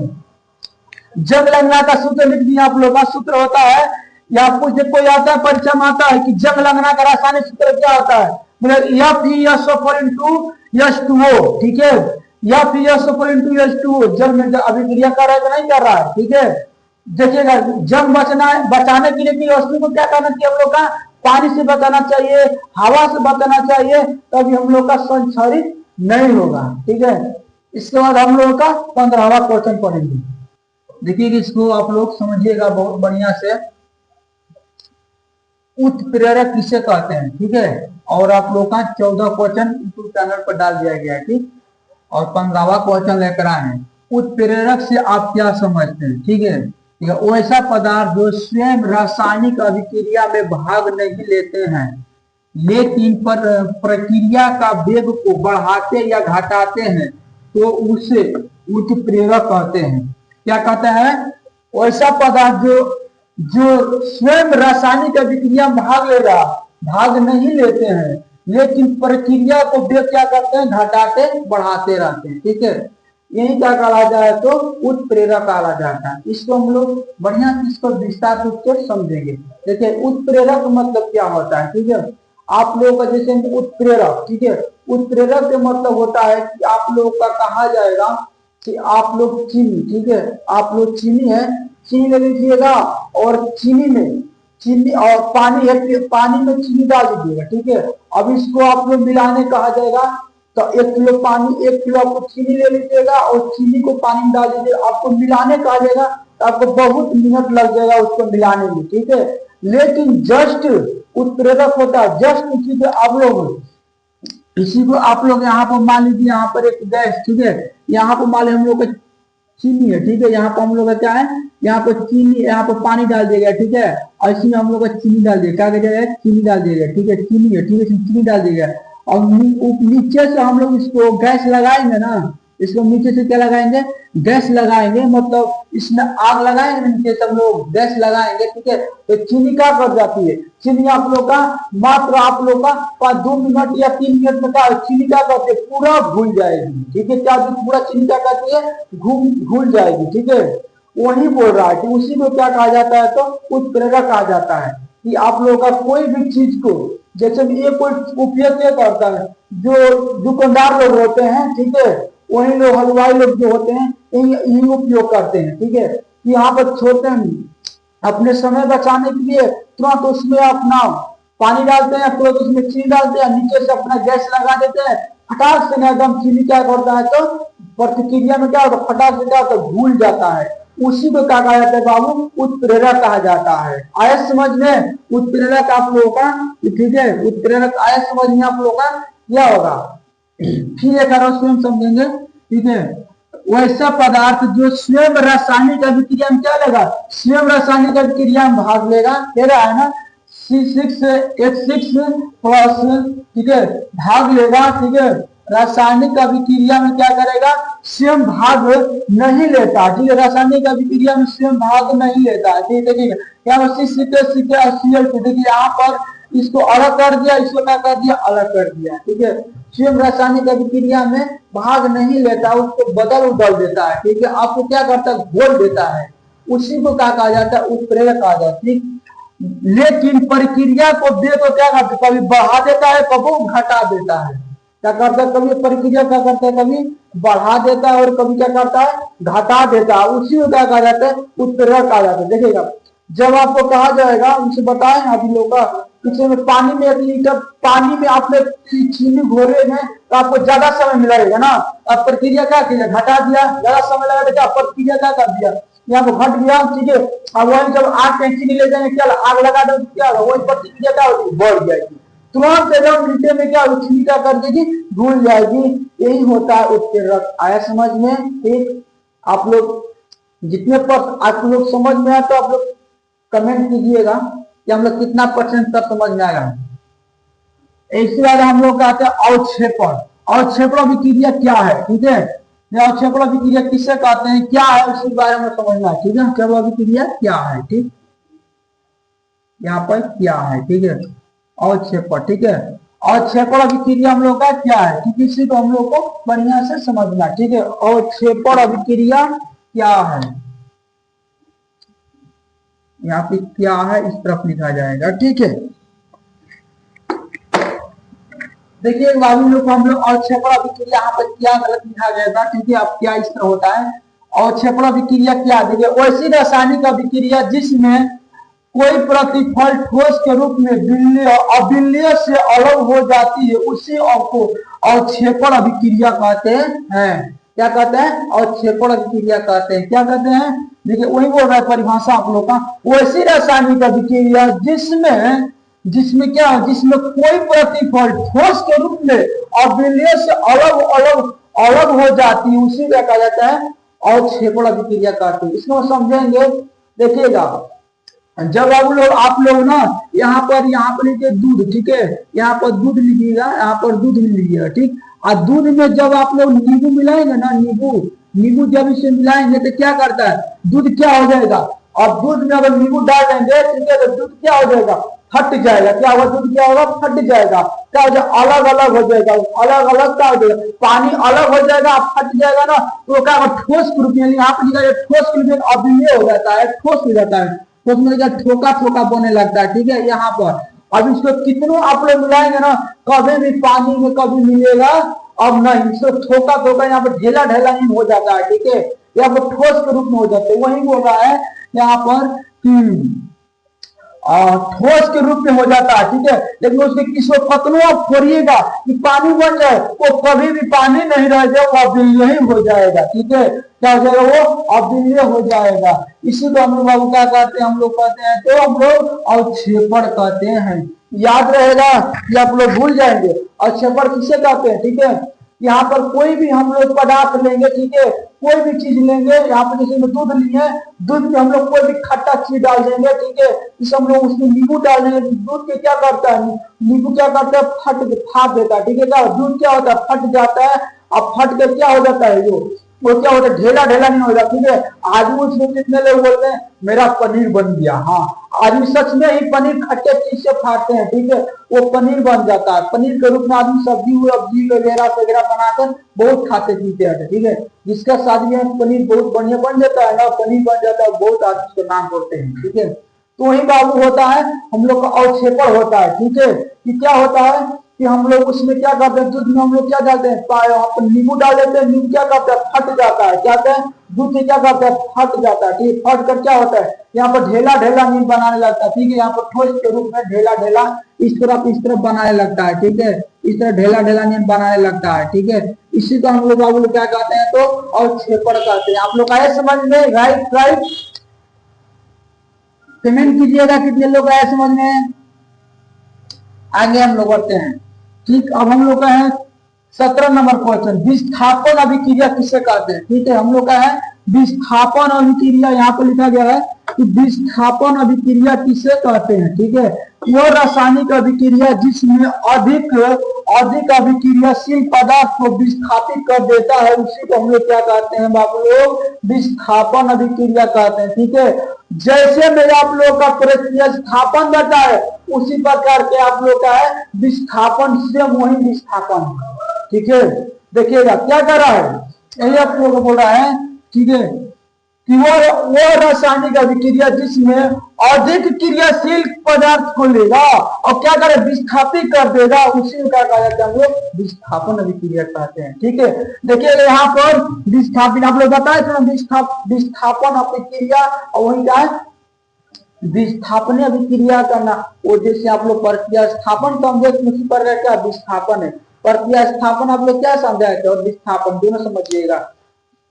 जंग लगना का सूत्र लिख दिया आप लोग का। सूत्र होता है, या पूछे कोई आता है परीक्षा में आता है कि जंग लगना का रासायनिक सूत्र क्या होता है, F(SO4)(H2O)। ठीक है, F(SO4)(H2O) जंग में अभिक्रिया कर रहा है, नहीं कर रहा है। ठीक है, देखिएगा, जंग बचाने के लिए भी वस्तु को क्या करना चाहिए हम लोग का, पानी से बचाना चाहिए, हवा से बचाना चाहिए, तभी हम लोग का संक्षारित नहीं होगा। ठीक है, इसके बाद हम लोग का 15वां क्वेश्चन पढ़ेंगे। देखिए इसको आप लोग समझिएगा बहुत बढ़िया से। उत्प्रेरक किसे कहते हैं? ठीक है, और आप लोग का 14 क्वेश्चन यूट्यूब चैनल पर डाल दिया गया। ठीक, और 15वां क्वेश्चन लेकर आए हैं। उत्प्रेरक से आप क्या समझते हैं? ठीक है, वैसा पदार्थ जो स्वयं रासायनिक अभिक्रिया में भाग नहीं लेते हैं, लेकिन पर प्रक्रिया का वेग को बढ़ाते या घटाते हैं तो उसे उत्प्रेरक कहते हैं। क्या कहते हैं? वैसा पदार्थ जो जो स्वयं रासायनिक अभिक्रिया में भाग नहीं लेते हैं, लेकिन प्रक्रिया को वेग क्या करते हैं? घटाते बढ़ाते रहते हैं। ठीक है, यही क्या कहा जाए तो उत्प्रेरक कहा जाता है। इसको हम लोग बढ़िया इसको विस्तार रूप से समझेंगे। देखिए उत्प्रेरक मतलब क्या होता है। ठीक है, आप लोगों का जैसे उत्प्रेरक, ठीक है, उत्प्रेरक का मतलब होता है कि आप लोगों का कहा जाएगा कि आप लोग चीनी, ठीक है, आप लोग चीनी है, चीनी ले लीजिएगा और चीनी और पानी है, पानी में चीनी डाल दीजिएगा। ठीक है, अब इसको आप लोग मिलाने कहा जाएगा तो 1 किलो पानी 1 किलो आपको चीनी ले लीजिएगा और चीनी को पानी में डाल दीजिएगा। आपको मिलाने कहा जाएगा तो आपको बहुत मिनट लग जाएगा उसको मिलाने में। ठीक है, लेकिन जस्ट उत्प्रेरक होता है, जस्ट उसी को आप लोग यहाँ पर मान लीजिए, यहाँ पर एक गैस, ठीक है, यहाँ पर मान लीजिए हम लोग का चीनी है। ठीक है, यहाँ पर हम लोग का क्या है, यहाँ पर चीनी, यहाँ पर पानी डाल दिया गया। ठीक है, और इसमें हम लोग का चीनी डाल दिया, क्या जाएगा? चीनी डाल दिया गया। ठीक है, चीनी है, ठीक है, चीनी डाल दिया गया और नीचे से हम लोग इसको गैस लगाएंगे ना, इसको नीचे से क्या लगाएंगे? गैस लगाएंगे, मतलब इसमें आग लगाएंगे, नीचे से हम लोग गैस लगाएंगे। ठीक है, तो चीनी क्या कर जाती है? चीनी आप लोग का मात्र आप लोग का 2 मिनट या 3 मिनट में क्या चीनी क्या करती है? पूरा घुल जाएगी। ठीक है, क्या पूरा चीनी क्या करती है? घुल जाएगी। ठीक है, वही बोल रहा है कि उसी को क्या कहा जाता है? तो उत्प्रेरक कहा जाता है कि आप लोगों का कोई भी चीज को, जैसे ये कोई उपयोग करता है, जो दुकानदार लोग होते हैं, ठीक है, वही लोग हलवाई लोग जो होते हैं यही उपयोग करते हैं। ठीक है, यहाँ पर छोटे अपने समय बचाने के लिए तुरंत उसमें अपना पानी डालते हैं, तुरंत उसमें चीनी डालते हैं, नीचे से अपना गैस लगा देते हैं, फटाक से एकदम चीनी क्या करता है तो प्रतिक्रिया में क्या होता है? फटाक से क्या होता है? घुल जाता है। उसी को क्या कहा जाता है बाबू? उत्प्रेरक कहा जाता है। आया समझ में? उत्प्रेरक आप लोगों का, ठीक है, उत्प्रेरक आया समझ में आप लोगों का क्या होगा? फिर एक स्वयं समझेंगे। ठीक है, वैसा पदार्थ जो स्वयं रासायनिक अभिक्रिया में क्या लेगा? स्वयं रासायनिक अभिक्रिया में भाग लेगा, कह रहा है ना, C6H6 प्लस, ठीक है, भाग लेगा। ठीक है, रासायनिक अभिक्रिया में क्या करेगा? स्वयं भाग नहीं लेता। ठीक है, रासायनिक अभिक्रिया में स्वयं भाग नहीं लेता है। ठीक है, यहाँ देखिए यहाँ पर इसको अलग कर दिया, इसको क्या कर दिया? अलग कर दिया। ठीक है, स्वयं रासायनिक अभिक्रिया में भाग नहीं लेता, उसको बदल देता है। ठीक है, आपको क्या करता है? घोल देता है। उसी को क्या कहा जाता है? उत्प्रेरक कहा जाता है। ठीक, लेकिन प्रक्रिया को वेग को क्या करता है? कभी बढ़ा देता है, कभी घटा देता है। क्या करता है? कभी प्रक्रिया क्या करता है? कभी बढ़ा देता है और कभी क्या करता है? घटा देता है। उसी को क्या कहा जाता है? उत्प्रेरक कहा जाता है। देखिएगा, जब आपको कहा जाएगा, उनसे बताएं अभी लोग का, पीछे में पानी में 1 लीटर पानी में आपने चीनी घोले में तो आपको ज्यादा समय मिलेगा ना। अब प्रक्रिया क्या किया? घटा दिया, ज्यादा समय लगा देगा, प्रक्रिया क्या कर दिया? यहाँ पे घट गया। ठीक है, अब वही जब आग के चीनी ले जाएंगे, क्या आग लगा दो, क्या वही प्रक्रिया क्या होगी? बढ़ जाएगी। तुरंत एकदम मिनटे में क्या चीनी क्या कर देगी? घुल जाएगी। यही होता है उत्प्रेरक। आया समझ में? ठीक, आप लोग जितने पर आप लोग समझ में आया तो आप लोग कमेंट कीजिएगा कि हम लोग कितना % तक समझ में आएगा। इसके बाद हम लोग कहते हैं अवक्षेपण। अवक्षेपण अभिक्रिया क्या है? ठीक है, अवक्षेपण अभिक्रिया किसे कहते हैं, क्या है, उसी बारे में समझना है। ठीक है, अवक्षेपण अभिक्रिया क्या है? ठीक, यहाँ पर क्या है? ठीक है, अवक्षेपण। ठीक है, अवक्षेपण अभिक्रिया हम लोग का क्या है? ठीक, इसी को हम लोग को बढ़िया से समझना। ठीक है, अवक्षेपण अभिक्रिया क्या है? यहाँ पे क्या है इस तरफ लिखा जाएगा। ठीक है, देखिए बाबू लोग हम लोग अवक्षेपण अभिक्रिया यहाँ पर क्या गलत लिखा गया था। ठीक है, अब क्या इस तरह होता है? अवक्षेपण अभिक्रिया क्या? देखिए, वैसी रासायनिक अभिक्रिया जिसमें कोई प्रतिफल ठोस के रूप में अबिल्य से अलग हो जाती है, उसे आपको अवक्षेपण अभिक्रिया कहते हैं। क्या कहते हैं? अवक्षेपण अभिक्रिया कहते हैं। क्या कहते हैं? देखिए, वही बोल रहा है परिभाषा आप लोग का, वैसी रासायनिक अभिक्रिया जिसमें क्या है? जिसमें कोई प्रतिफल ठोस के रूप में अबिल्य से अलग हो जाती है, उसी का कहा जाता है अवक्षेपण अभिक्रिया कहते हैं। इसको समझेंगे। देखिएगा, जब आप लोग ना यहाँ पर लीजिए दूध, ठीक है, यहाँ पर दूध लीजिएगा, यहाँ पर दूध लीजिएगा, ठीक। और दूध में जब आप लोग नींबू मिलाएंगे ना, नींबू नींबू जब इसे मिलाएंगे तो क्या करता है, दूध क्या हो जाएगा। और दूध में अगर नींबू डाल देंगे, ठीक है, तो दूध क्या हो जाएगा, फट जाएगा। क्या होगा, दूध क्या होगा, फट जाएगा। क्या हो जाएगा, अलग अलग हो जाएगा, अलग अलग क्या हो जाएगा, पानी अलग हो जाएगा, फट जाएगा ना, तो क्या होगा, ठोस के रूप में, यहाँ पर ठोस के रूप में अभिनय हो जाता है, ठोस हो जाता है, तो उसमें क्या ठोका ठोका बोने लगता है, ठीक है। यहाँ पर अब इसको कितनों आप लोग मिलाएंगे ना, कभी भी पानी में कभी मिलेगा अब नहीं, इसको ठोका ठोका यहाँ पर ढेला ढेला नहीं हो जाता है, ठीक है, यहाँ पर ठोस के रूप में हो जाते हैं। वही बोल रहा है यहाँ पर ठोस के रूप में हो जाता है, ठीक है। लेकिन उसके किसको कतनो आप फोड़िएगा कि पानी बन जाए, वो कभी भी पानी नहीं रह जाए, वो अभिनय ही हो जाएगा, ठीक है। क्या हो जाएगा, वो अभिनय हो जाएगा। इसी को हम लोग बाबू क्या कहते हैं, हम लोग कहते हैं, तो हम लोग अवक्षेपण कहते हैं। याद रहेगा कि आप लोग भूल जाएंगे, अवक्षेपण किसे कहते हैं, ठीक है। यहाँ पर कोई भी हम लोग पदार्थ लेंगे, ठीक है, कोई भी चीज लेंगे, यहाँ पर जैसे दूध लिए, दूध में हम लोग कोई भी खट्टा चीज डाल देंगे, ठीक है, इस हम लोग उसमें नींबू डाल देंगे, दूध के क्या करता है, नींबू क्या करता है, फाट देता है, ठीक है। क्या दूध क्या होता है, फट जाता है। अब फट के क्या हो जाता है, वो क्या होता है, ढेला ढेला नहीं होता, ठीक है। आज उसमें कितने लोग बोलते हैं मेरा पनीर बन गया, हाँ, आदमी सच में ही पनीर खट्टे चीज से फाड़ते हैं, ठीक है, वो पनीर बन जाता है। पनीर के रूप में आदमी सब्जी वगैरह वगैरह बनाकर बहुत खाते पीते हैं, ठीक है। जिसका शादी में पनीर बहुत बढ़िया बन जाता है ना, पनीर बन जाता है, बहुत आदमी उसको नाम करते हैं, ठीक है। तो वही बाबू होता है हम लोग का अवक्षेपण होता है, ठीक है। कि क्या होता है कि हम लोग उसमें क्या करते हैं, दूध में हम लोग क्या डालते हैं, नींबू डाल देते हैं, नींबू क्या करता है, फट जाता है, क्या कहते हैं, दूध से क्या करता है, फट जाता है, ठीक, फट कर क्या होता है, यहाँ पर ढेला ढेला नींद बनाने लगता है, ठीक है। यहाँ पर ठोस के रूप में ढेला ढेला इस तरफ बनाने लगता है, ठीक है, इस तरह ढेला ढेला नींद बनाने लगता है, ठीक है। इसी को हम लोग बाबू लोग क्या कहते हैं, तो अवक्षेपण कहते हैं। आप लोग आए समझ में, राइट राइट, पेमेंट कीजिएगा, कितने लोग आए समझ में। आगे हम लोग बढ़ते हैं, ठीक। अब हम लोग का है 17 नंबर क्वेश्चन, विस्थापन अभिक्रिया किसे कहते हैं, ठीक है। हम लोग का है विस्थापन अभिक्रिया, यहाँ पर लिखा गया है कि विस्थापन अभिक्रिया किसे कहते हैं, ठीक है। वह रासायनिक अभिक्रिया जिसमें अधिक अभिक्रियाशील पदार्थ को विस्थापित कर देता है, उसी को हम लोग क्या कहते हैं बाबू लोग, विस्थापन अभिक्रिया कहते हैं, ठीक है। जैसे में आप लोग का प्रक्रिया स्थापन रहता है, उसी प्रकार के आप लोग का है विस्थापन से वही विस्थापन, ठीक है। देखिएगा क्या कर रहा है, यही आप लोग बोल रहा है, ठीक है, कि वो रासायनिक अभिक्रिया जिसमें अधिक क्रियाशील पदार्थ को लेगा और क्या करे, विस्थापित कर देगा, उसी को क्या कहा जाता है, हम लोग विस्थापन अभिक्रिया कहते हैं, ठीक है। देखिए यहाँ पर विस्थापित आप लोग बताए थे, विस्थापन अभिक्रिया, और वही क्या है, विस्थापन अभिक्रिया करना। वो जैसे आप लोग प्रक्रिया स्थापन समझे, उसी पर क्या विस्थापन है, प्रक्रिया स्थापन आप लोग क्या समझाए थे, और विस्थापन दोनों समझिएगा।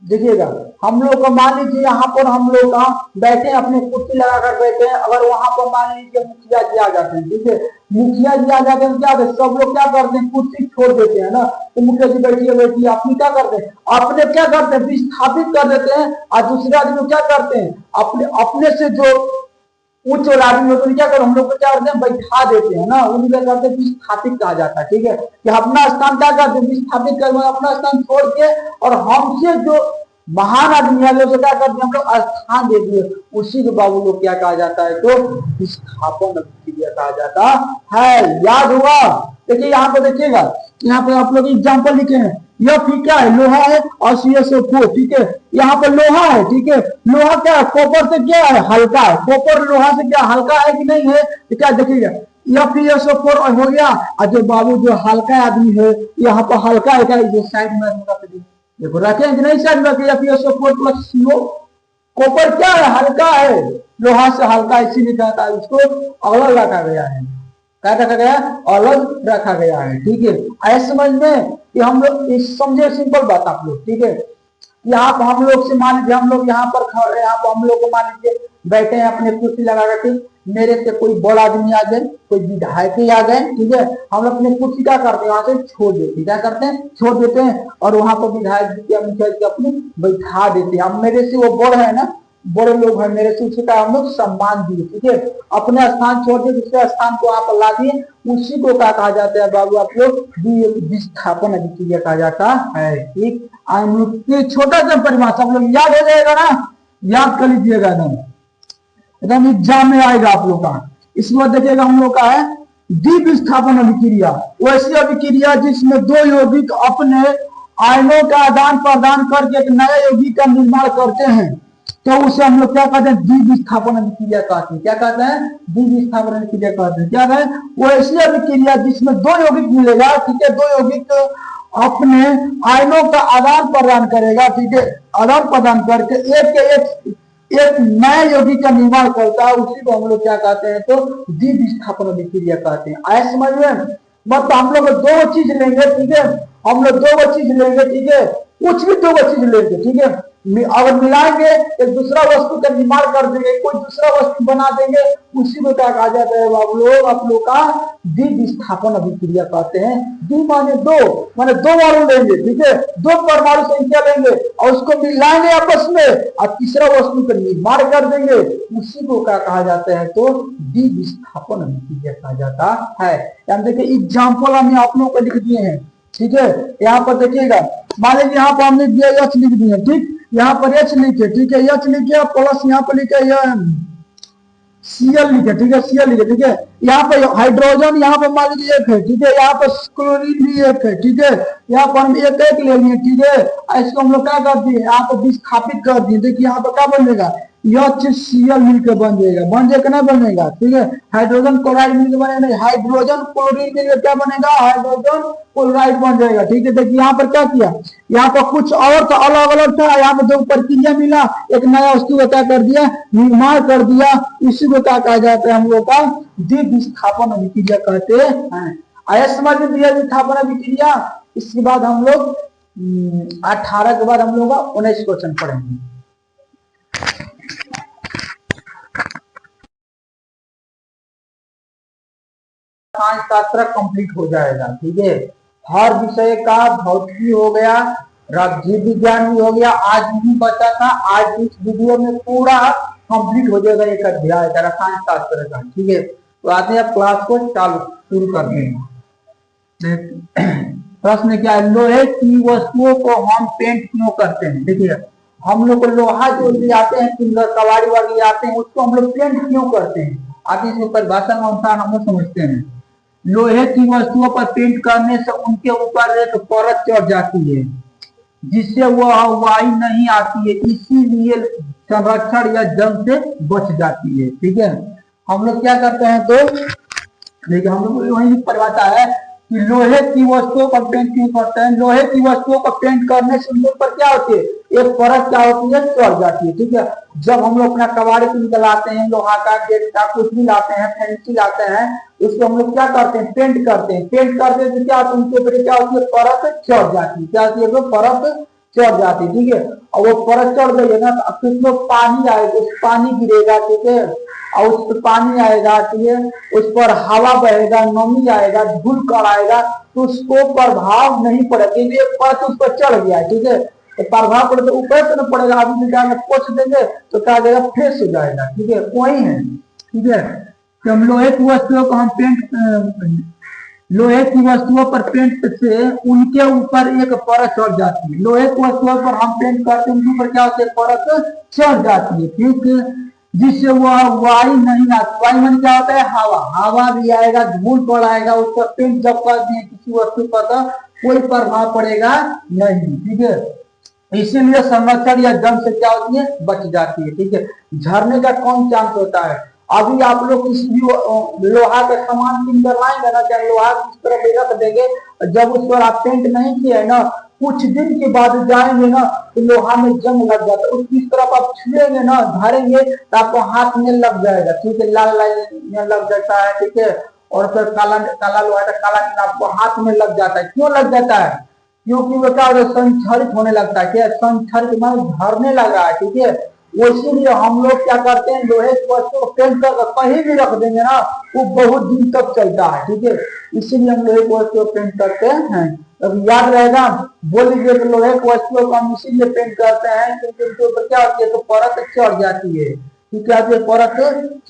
देखिएगा हम लोग को मान लीजिए यहाँ पर हम लोग बैठे अपने कुर्सी लगा कर बैठे हैं, अगर वहां पर मान लीजिए मुखिया जी आ जाते हैं, ठीक है, मुखिया जी आ जाते हैं, क्या होता है, सब लोग क्या करते हैं, कुर्सी छोड़ देते हैं ना, तो मुखिया जी बैठिए बैठिए, अपनी क्या करते हैं, अपने क्या करते हैं, विस्थापित कर देते हैं, और दूसरे आदमी क्या करते हैं, अपने से जो उच्च आदमी होते हैं क्या करो, हम लोग को क्या करते हैं, बैठा देते हैं ना, उन्हें क्या करते हैं, विस्थापित कहा जाता है, ठीक है। कि अपना स्थान क्या करते हैं, विस्थापित कर अपना स्थान छोड़ के, और हमसे जो महान आदमी है लोग क्या करते हैं, हम लोग स्थान दे दिए, उसी को बाबू लोग क्या कहा जाता है, तो विस्थापन अभिक्रिया कहा जाता है। याद हुआ। देखिए यहाँ पे देखिएगा, यहाँ पे आप लोग एग्जाम्पल लिखे हैं, यह फिर क्या है, लोहा है और CSO4, ठीक है। यहाँ पर लोहा है, ठीक है, लोहा क्या है, कॉपर से क्या है, हल्का है, कॉपर लोहा से क्या हल्का है कि नहीं है, तो क्या देखिएगा, यह PSO4 हो गया, और जो बाबू जो हल्का आदमी है, यहाँ पर हल्का है क्या, जो साइड में देखो रखे कि नहीं, साइड में PSO4 प्लस CO, कॉपर क्या है, हल्का है, लोहा से हल्का, इसीलिए कहता है उसको अलग रखा गया है, क्या रखा गया, अलग रखा गया है, ठीक है। ऐसे समझ में कि हम लोग समझे, सिंपल बात आप लोग, ठीक है। यहाँ पर हम लोग से मान लीजिए हम लोग यहाँ पर हम लोग को मान लीजिए बैठे हैं अपने कुर्सी लगा करके, मेरे से कोई बड़ा आदमी आ जाए, कोई विधायक ही आ गए, ठीक है, हम लोग अपने कुर्सी क्या करते हैं, वहां से छोड़ देते, क्या करते हैं, छोड़ देते हैं, और वहां पर विधायक जी के मुखिया जी अपनी बैठा देते हैं। अब मेरे से वो बड़ है ना, बड़े लोग हैं मेरे से, उसी का हम लोग सम्मान दिए, ठीक है। अपने स्थान छोड़ दिए, दूसरे स्थान को आप ला दिए, उसी को क्या कहा जाता है बाबू आप लोग, विस्थापन अभिक्रिया कहा जाता है, ठीक। हम लोग छोटा सा परिभाषा हम लोग याद हो जाएगा ना, याद कर लीजिएगा एकदम एग्जाम में आएगा आप लोग का। इसके बाद देखिएगा हम लोग का है द्विविस्थापन अभिक्रिया, वैसी अभिक्रिया जिसमें दो यौगिक अपने आयनों का आदान प्रदान करके एक नया यौगिक का निर्माण करते हैं, तो उसे हम लोग क्या कहते हैं, द्विविस्थापन अभिक्रिया कहते हैं। क्या कहते हैं, द्विविस्थापन अभिक्रिया कहते हैं। क्या है, वो ऐसी अभिक्रिया जिसमें दो यौगिक मिलेगा, ठीक है, दो यौगिक अपने आयनों का आदान प्रदान करेगा, ठीक है, आदान प्रदान करके एक नए यौगिक का निर्माण करता है, उसी को हम लोग क्या कहते हैं, तो द्विविस्थापन अभिक्रिया कहते हैं। आया समझ में, मतलब हम लोग दो चीज लेंगे, ठीक है, हम लोग दो चीज लेंगे, ठीक है, कुछ भी दो चीज लेंगे, ठीक है, अगर मिलाएंगे एक दूसरा वस्तु का निर्माण कर देंगे, कोई दूसरा वस्तु बना देंगे, उसी को क्या कहा जाता है आप लोग का द्विविस्थापन अभिक्रिया कहते हैं। द्वि माने दो वाले लेंगे, ठीक है, दो परमाणु संख्या लेंगे और उसको मिलाएंगे आपस में और तीसरा वस्तु का निर्माण कर देंगे, उसी को क्या कहा जाता है, तो द्विविस्थापन अभिक्रिया कहा जाता है। देखिए एग्जाम्पल हमने आप लोगों को लिख दिए हैं, ठीक है। यहाँ पर देखिएगा, मान लीजिए यहाँ पर हमने दिया एच लिख दिया, ठीक, यहाँ पर एच लिखे, ठीक है, एच लिखे प्लस यहाँ पर लिखे सीएल लिखे, ठीक है, सीएल लिखे, ठीक है। यहाँ पर हाइड्रोजन यहाँ पर मान लीजिए एक है, ठीक है, यहाँ पर क्लोरीन भी एक है, ठीक है, यहाँ पर हम एक ले लिए, ठीक है, इसको हम लोग क्या कर दिए, यहाँ पर विस्थापित कर दिए। देखिए यहाँ पर क्या बनेगा, HCl मिलकर बन जाएगा ना बनेगा, ठीक है। हाइड्रोजन क्लोराइड मिलकर बनेगा नहीं, हाइड्रोजन क्लोरीन मिलकर क्या बनेगा, हाइड्रोजन क्लोराइड बन जाएगा, ठीक है। देखिए यहाँ पर क्या किया, यहाँ पर कुछ और था, अलग अलग था, यहाँ पर दो प्रक्रिया मिला, एक नया वस्तु का क्या कर दिया, निर्माण कर दिया, इसी को क्या कहा जाता है हम लोग का द्विविस्थापन अभिक्रिया कहते हैं। आया समझ में द्विविस्थापन अभिक्रिया। इसके बाद हम लोग 18 के बाद हम लोग 19 क्वेश्चन पढ़ेंगे। शास्त्र कंप्लीट हो जाएगा, ठीक है। हर विषय का भौतिकी हो गया, जीव विज्ञान भी हो गया, आज नहीं बचा था, आज इस वीडियो में पूरा कंप्लीट हो जाएगा एक अध्याय रसायन शास्त्र का, ठीक है। तो आते हैं क्लास को शुरू करते हैं। प्रश्न क्या है, लोहे की वस्तुओं को हम पेंट क्यों करते हैं। देखिए हम लोग को लोहा जो ले आते हैं, कबाड़ी वाली आते हैं, उसको हम लोग पेंट क्यों करते हैं, आगे इसको परिभाषा के अनुसार हम लोग समझते हैं। लोहे की वस्तुओं पर पेंट करने से उनके ऊपर एक परत चढ़ जाती है जिससे वह वायु नहीं आती है, इसीलिए संरक्षण या जंग से बच जाती है, ठीक है। हम लोग क्या करते हैं, तो देखिए हम लोग वही परिभाषा है कि लोहे की वस्तुओं पर पेंट क्यों करते हैं। लोहे की वस्तुओं पर पेंट करने से उनके ऊपर क्या होती है, एक परत क्या होती है, चढ़ जाती है, ठीक है। जब हम लोग अपना कबाड़ी निकलाते हैं, लोहा का गेट का कुछ भी लाते हैं, फैंसी लाते हैं, उसको हम लोग क्या करते हैं, पेंट करते हैं। पेंट करते हैं तो क्या उनके ऊपर क्या होती है, परत चढ़ जाती है, क्या होती है, तो परत चढ़ जाती है, ठीक है। और वो परत चढ़ गई है ना, तो अब उसमें पानी आएगा, उस पानी गिरेगा, ठीक है, और उस पर पानी आएगा, ठीक है, उस पर हवा बहेगा, नमी आएगा, धूल कण आएगा, तो उसको प्रभाव नहीं पड़ेगा, ये परत उस पर चढ़ गया है, ठीक है। तो प्रभाव पड़े तो ऊपर से न पड़ेगा, आदमी निकाल पोछ देंगे तो क्या जाएगा, फ्रेश हो जाएगा, ठीक है, वही है, ठीक है। तो हम लोहे की वस्तुओं को हम लोहे की वस्तुओं पर पेंट से उनके ऊपर एक परत चढ़ जाती है। लोहे की वस्तुओं पर हम पेंट करते हैं, उनके ऊपर क्या होता है, परत चढ़ जाती है, ठीक है, जिससे वह वायु नहीं आती। वायु मन क्या होता है, हवा भी आएगा, धूल कण आएगा, उस पर पेंट जब कर दिए किसी वस्तु पर तो कोई प्रभाव पड़ेगा नहीं, ठीक है। इसीलिए संरक्षण या जंग से क्या होती है, बच जाती है, ठीक है। झरने का कौन चांस होता है, अभी आप लोग किसी भी लोहा का सामान किन कर लाएंगे ना, चाहे लोहा किस तरह रख देंगे, जब उस पर आप पेंट नहीं किए है ना, कुछ दिन के बाद जाएंगे ना तो लोहा में जंग लग जाता है, उसकी तरफ आप छुएंगे ना, धरेंगे तो आपको हाथ में लग जाएगा, ठीक है, लाल में लग जाता है, ठीक है। और फिर काला लोहा काला आपको हाथ में लग जाता है। क्यों लग जाता है, क्योंकि वो क्या संक्षारित होने लगता है, क्या संक्षारित माने झरने लगा है, ठीक है। वो इसीलिए हम लोग क्या करते हैं, लोहे की वस्तु को पेंट कर कहीं भी रख देंगे ना, वो बहुत दिन तक चलता है, ठीक है। इसीलिए हम लोहे की वस्तु को पेंट करते हैं। अब याद रहेगा, बोल लीजिए कि लोहे की वस्तुओं को हम इसीलिए पेंट करते हैं क्योंकि उनके ऊपर क्या होती है, तो परत चढ़ जाती है, ठीक है, परत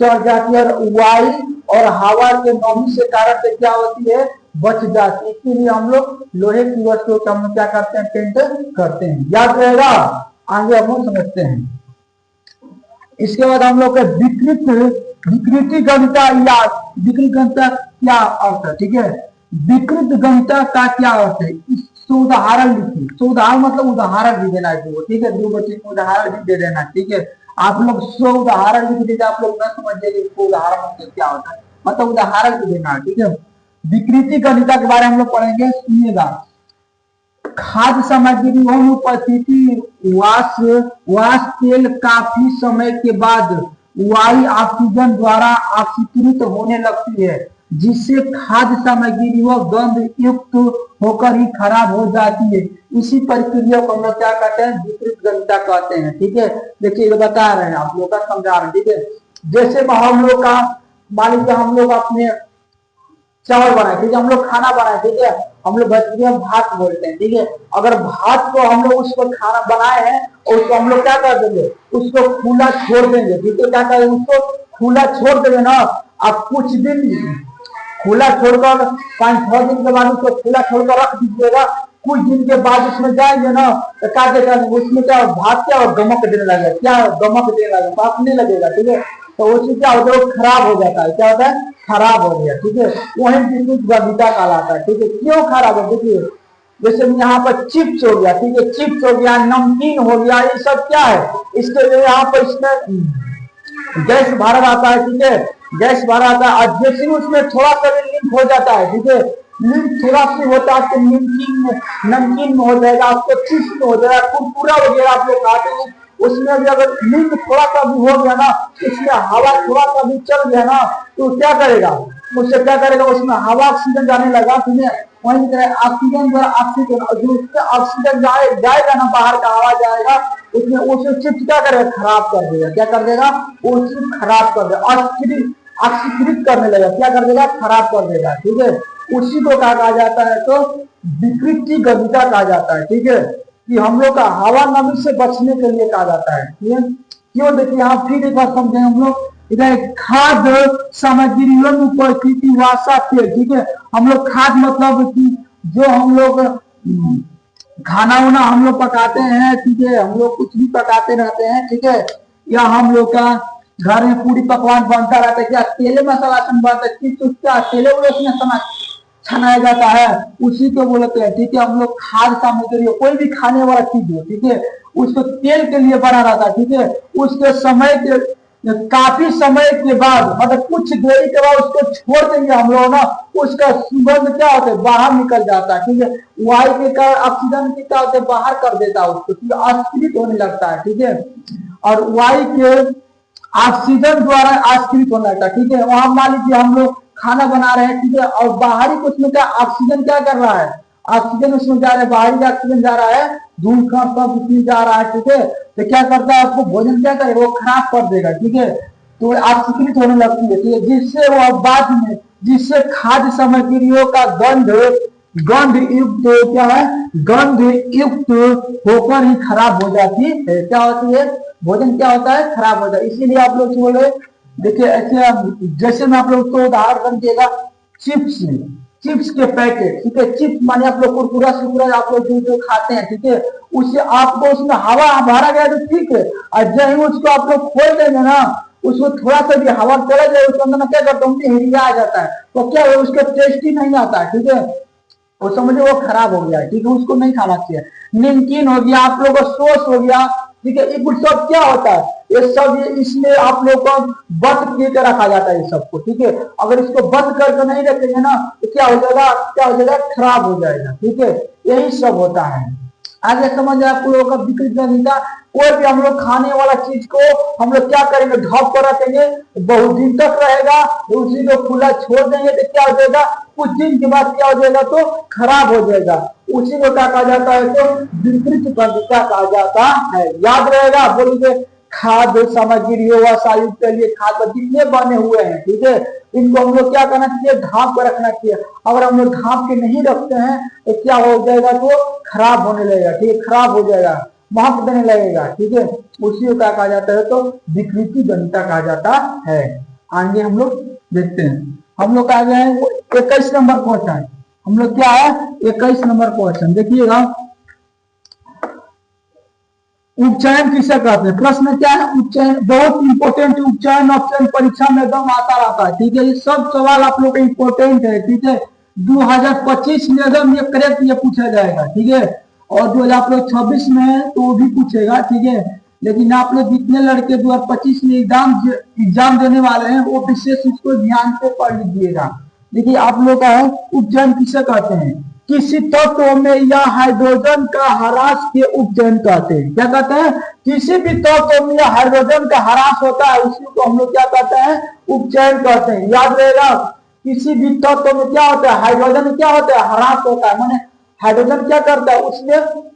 चढ़ जाती है, और वायु और हवा के नमी से कारण से क्या होती है, बच जाती है। इसीलिए हम लोग लोहे की वस्तुओं को हम क्या करते हैं, पेंट करते हैं। याद रहेगा, आगे हम लोग समझते हैं। इसके बाद हम लोग का विकृति गणिता या विकृत गणिता क्या अर्थ है, ठीक है। विकृत गणिता का क्या अर्थ है, इसको उदाहरण लिखिए। तो उदाहरण मतलब उदाहरण भी देना है, ठीक है, 2 बच्चे को उदाहरण भी दे देना, ठीक है। आप लोग 100 उदाहरण लिख दीजिए, आप लोग न समझिए इसको उदाहरण मतलब क्या होता है, मतलब उदाहरण भी देना, ठीक है। विकृति गणिता के बारे में हम लोग पढ़ेंगे, सुनिएगा। खाद्य सामग्री अनुपस्थिति वाष्प तेल काफी समय के बाद वायु ऑक्सीजन द्वारा ऑक्सीकृत होने लगती है, जिससे खाद्य सामग्री व गंध युक्त होकर ही खराब हो जाती है। इसी प्रक्रिया को हम लोग क्या कहते हैं, विकृत गणिता कहते हैं, ठीक है। देखिए ये बता रहे हैं, आप लोग का समझा रहे हैं, ठीक है। जैसे हम लोग का मान लीजिए हम लोग अपने चावल बनाए, ठीक है, हम लोग खाना बनाए, ठीक है, हम लोग भोजपुरी में भात बोलते हैं, ठीक है। अगर भात को हम लोग उसको खाना बनाए हैं और उसको हम लोग क्या कर देंगे, उसको खुला छोड़ देंगे, ठीक है, क्या करेंगे, उसको खुला छोड़ देंगे ना। अब कुछ दिन खुला छोड़कर 5-6 दिन के बाद उसको खुला छोड़कर रख दीजिएगा, कुछ दिन के बाद उसमें जाएंगे ना, तो क्या देगा, उसमें क्या भात क्या गमक देने लगेगा, क्या गमक देने लगेगा, पाकने लगेगा, ठीक है। तो उससे क्या होता है, वो खराब हो जाता है, क्या होता है, खराब हो गया, ठीक है। वही विकृत गणिता कहलाता है, ठीक है। क्यों खराब है, देखिए जैसे यहाँ पर चिप्स हो गया, ठीक है, चिप्स हो गया, नमकीन हो गया, ये सब क्या है, इसके लिए यहाँ पर इसमें गैस भरा रहता है, ठीक है, गैस भरा आता है। और जैसे उसमें थोड़ा सा भी लिंक हो जाता है, ठीक है, लिंक थोड़ा सा होता है तो नमकीन में हो जाएगा, आपको चिप्स में हो जाएगा, कुरकुरा वगैरह आप लोग खाते हैं, उसमें भी अगर लिंक थोड़ा सा भी हो गया ना, उसमें हवा थोड़ा सा भी चल गया ना, तो क्या करेगा, उससे क्या करेगा, उसमें हवा ऑक्सीजन जाने लगा, ठीक है, वही तरह ऑक्सीजन द्वारा ऑक्सीजन जो उससे ऑक्सीजन जाएगा ना, बाहर का हवा जाएगा, उसमें उसे चिप्स क्या करेगा, खराब कर देगा, क्या कर देगा, वो चिप्स खराब कर देगा, ऑक्सीकृत करने लगेगा, क्या कर देगा, खराब कर देगा, ठीक है। उसी को कहा जाता है तो विकृति गणिता कहा जाता है, ठीक है, कि हम लोग का हवा नमी से बचने के लिए कहा जाता है, ठीक है। क्यों, देखिए यहाँ फिर एक बार समझे हम लोग, इधर खाद्य सामग्री उपस्थिति वासा तेल, ठीक है। हम लोग खाद्य मतलब कि जो हम लोग खाना वाना हम लोग पकाते हैं, ठीक है, हम लोग कुछ भी पकाते रहते हैं, ठीक है, या हम लोग का घर में पूरी पकवान बनता रहता है, क्या तेले मसाला बनता है, क्या तेले उसमें छनाया जाता है, उसी को बोलते हैं, ठीक है। हम लोग खाद्य सामग्री कोई भी खाने वाला चीज हो, ठीक है, उसको तेल के लिए बना रहता है, ठीक है, उसके समय के काफी समय के बाद मतलब कुछ देरी के बाद उसको छोड़ देंगे हम लोग ना, उसका सुगंध क्या होता है, बाहर निकल जाता है, ठीक है, वायु के कारण ऑक्सीजन की क्या होता है, बाहर कर देता है उसको, ठीक है, ऑक्सीकृत होने लगता है, ठीक है। और वायु के ऑक्सीजन द्वारा ऑक्सीकृत होने लगता है, ठीक है। वहां मान लीजिए हम लोग खाना बना रहे हैं, ठीक है, और बाहरी कुछ में क्या ऑक्सीजन क्या कर रहा है, ऑक्सीजन उसमें जा रहा है, बाहरी ऑक्सीजन जा रहा है, धूल का सब उसमें जा रहा है, ठीक है, तो क्या करता है, आपको भोजन क्या करेगा, वो खराब कर देगा, ठीक है, तो ऑक्सीकृत होने लगती है, ठीक है, जिससे वो बाद में जिससे खाद्य सामग्रियों का गंध युक्त क्या है, गंध युक्त होकर ही खराब हो जाती है, क्या होती है, भोजन क्या होता है, खराब होता है। इसीलिए आप लोग बोले, देखिए ऐसे जैसे मैं आप लोग को उदाहरण दिएगा, चिप्स के पैकेट, ठीक है, चिप्स माने आप लोग कुरकुरा आप लोग जो खाते हैं, ठीक है, उससे आपको उसमें हवा भरा गया तो ठीक है, और जब उसको आप लोग खोल देंगे ना, उसको थोड़ा सा भी हवा चला जाए, उसके अंदर क्या करता है, हिरिया आ जाता है, तो क्या है, उसका टेस्ट ही नहीं आता है, ठीक है, वो समझो वो खराब हो गया है, ठीक है, उसको नहीं खाना चाहिए। नमकीन हो गया, आप लोगों का सॉस हो गया, ठीक है, ये सब क्या होता है, ये सब ये इसमें आप लोग को बंद करके रखा जाता है ये सबको, ठीक है। अगर इसको बंद करके नहीं रखेंगे ना, तो क्या हो जाएगा, खराब हो जाएगा, ठीक है, यही सब होता है। आगे समझ आप लोगों का विकृत गणिता, कोई भी हम लोग खाने वाला चीज को हम लोग क्या करेंगे, ढक कर रखेंगे, बहुत दिन तक रहेगा, उसी को खुला छोड़ देंगे तो क्या हो जाएगा, कुछ दिन के बाद क्या हो जाएगा, तो खराब हो जाएगा, उसी को क्या कहा जाता है, तो विकृत गणिता कहा जाता है। याद रहेगा, बोलिए खाद्य सामग्रियों व सायुग के लिए खाद्य जितने बने हुए हैं, ठीक है, इनको हम लोग क्या करना चाहिए, ढांप कर रखना चाहिए। अगर हम लोग ढांप के नहीं रखते हैं तो क्या हो जाएगा, तो खराब होने लगेगा, ठीक है, खराब हो जाएगा, महक देने लगेगा, ठीक है, उसी को क्या कहा जाता है, तो विकृति जनिता कहा जाता है। आगे हम लोग देखते हैं, हम लोग आ गए हैं 21 नंबर क्वेश्चन। हम लोग क्या है, 21 नंबर क्वेश्चन देखिएगा, उपचयन किसे कहते हैं। प्रश्न क्या है, उपचयन बहुत इंपॉर्टेंट, उपचयन ऑप्शन परीक्षा में एकदम आता रहता है, ठीक है, ये सब सवाल आप लोग का इंपॉर्टेंट है, ठीक है, 2025 में एकदम ये करेक्ट ये पूछा जाएगा, ठीक है, और 2026 में है तो वो भी पूछेगा, ठीक है, लेकिन आप लोग जितने लड़के 2025 में एग्जाम देने वाले हैं वो विशेष उसको ध्यान से पढ़ लीजिएगा। देखिए आप लोग का है, उपचयन किसे कहते हैं, किसी तत्व में या हाइड्रोजन का ह्रास के उपचयन कहते हैं। क्या कहते हैं, किसी भी तत्व में या हाइड्रोजन का ह्रास होता है उसी को हम लोग क्या कहते हैं, उपचयन कहते हैं। याद रहेगा, किसी भी तत्व में क्या होता है, हाइड्रोजन में क्या होता है, ह्रास होता है, माने हाइड्रोजन क्या करता है, उसमें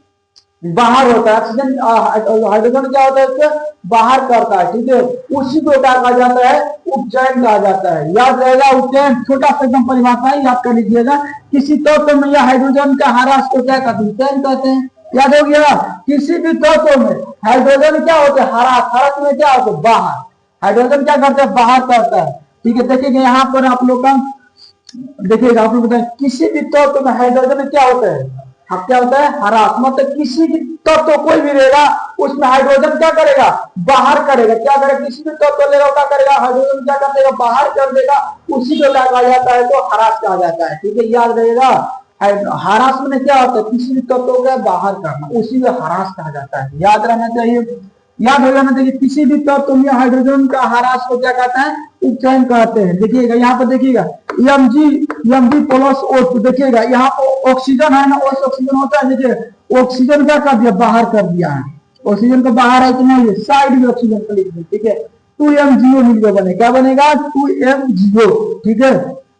बाहर होता है, ऑक्सीजन हाइड्रोजन क्या होता है, उससे बाहर करता है, ठीक है, उसी को क्या कहा जाता है, उपचयन कहा जाता है। याद रहेगा, उपचयन छोटा सा एकदम परिभाषा है, याद कर लीजिएगा, किसी तत्व में या हाइड्रोजन का ह्रास को क्या कहते हैं, उपचयन कहते हैं। याद हो गया, किसी भी तत्व में हाइड्रोजन क्या होता है, ह्रास, ह्रास में क्या होता है, बाहर, हाइड्रोजन क्या करता है, बाहर करता है, ठीक है। देखिएगा यहाँ पर आप लोग का, देखिएगा आप लोग बताए, किसी भी तत्व में हाइड्रोजन क्या होता है, क्या होता है, ह्रास, मतलब किसी भी तत्व कोई भी रहेगा उसमें हाइड्रोजन क्या करेगा, बाहर करेगा, क्या करेगा, किसी भी तत्व लेगा क्या करेगा, हाइड्रोजन क्या कर देगा, बाहर कर देगा, उसी को क्या कहा जाता है, तो ह्रास कहा जाता है, ठीक है। याद रहेगा, ह्रास में क्या होता है, किसी भी तत्व का बाहर करना, उसी को ह्रास कहा जाता है, याद रहना चाहिए, याद हो जाना चाहिए। किसी भी तत्व में हाइड्रोजन का ह्रास को क्या कहते हैं, उपचयन कहते हैं। देखिएगा यहाँ पर, देखिएगा Mg प्लस O2, देखिएगा यहाँ पर ऑक्सीजन है ना, ऑक्सीजन होता है, देखिए ऑक्सीजन क्या कर दिया, बाहर कर दिया है, ऑक्सीजन को बाहर है कि नहीं, साइड में ऑक्सीजन को लिख दिया, ठीक है, 2MgO मिलकर बने, क्या बनेगा, 2MgO, ठीक है,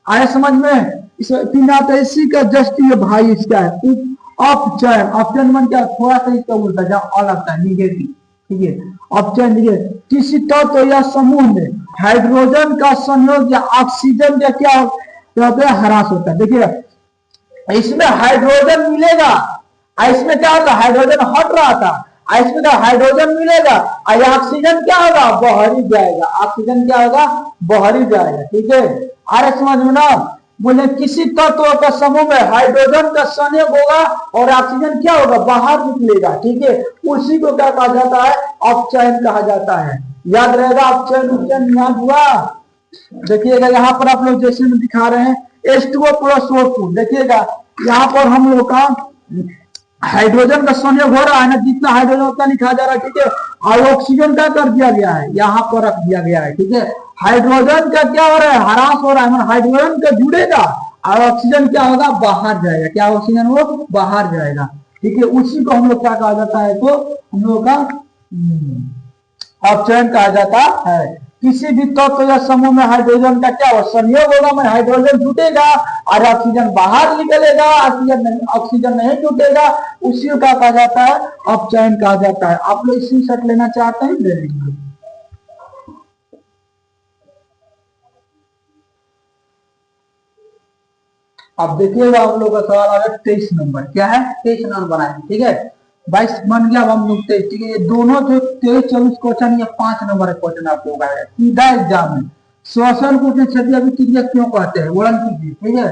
आया समझ में। इसी का जस्ट ये भाई इसका है अपचयन, अपचयन मन क्या, थोड़ा सा इसका उल्टा जहाँ अलग है, निगेटिव, ठीक है, अपचयन। देखिए किसी तत्व या समूह में हाइड्रोजन का संयोग या ऑक्सीजन का क्या होता है, ह्रास होता है। देखिए इसमें हाइड्रोजन मिलेगा, इसमें क्या होगा, हाइड्रोजन हट रहा था, इसमें क्या हाइड्रोजन मिलेगा, ऑक्सीजन क्या होगा, बाहरी जाएगा, ऑक्सीजन क्या होगा, बाहरी जाएगा, ठीक है। आ समझ में ना, बोले किसी तत्व का समूह में हाइड्रोजन का संयोग होगा और ऑक्सीजन क्या होगा, बाहर निकलेगा, ठीक है, उसी को क्या कहा जाता है, अपचयन कहा जाता है। याद रहेगा, अपचयन उपचयन याद हुआ। देखिएगा यहाँ पर आप लोग जैसे में दिखा रहे हैं H2O प्लस O2, देखिएगा यहाँ पर हम लोग का हाइड्रोजन का संयोग हो रहा है ना, जितना हाइड्रोजन उतना लिखा जा रहा है, ठीक है, और ऑक्सीजन का कर दिया गया है, यहाँ पर रख दिया गया है, ठीक है। हाइड्रोजन का क्या हो रहा है, ह्रास हो रहा है, हाइड्रोजन का जुड़ेगा और ऑक्सीजन क्या होगा, बाहर जाएगा, क्या ऑक्सीजन वो बाहर जाएगा, ठीक है, उसी को हम लोग क्या कहा जाता है, तो हम लोग का अपचयन कहा जाता है। किसी भी तत्व या समूह में हाइड्रोजन का क्या हो, संयोग होगा, मैं हाइड्रोजन जुटेगा और ऑक्सीजन बाहर निकलेगा, ऑक्सीजन नहीं जुटेगा, उसी को क्या कहा जाता है, अपचयन कहा जाता है। आप लोग इसी सेट लेना चाहते हैं, ले लीजिए। अब देखिएगा आप लोग का सवाल आ गया 23 नंबर, क्या है, 23 नंबर बनाए, ठीक है, 22 बन गया, अब हम लोग 23, ठीक है, ये दोनों जो 23-24 क्वेश्चन, ये 5 नंबर क्वेश्चन आप लोग आया सीधा एग्जाम में। श्वसन को क्षति अभिक्रिया क्यों कहते हैं, वर्णन कीजिए, ठीक है,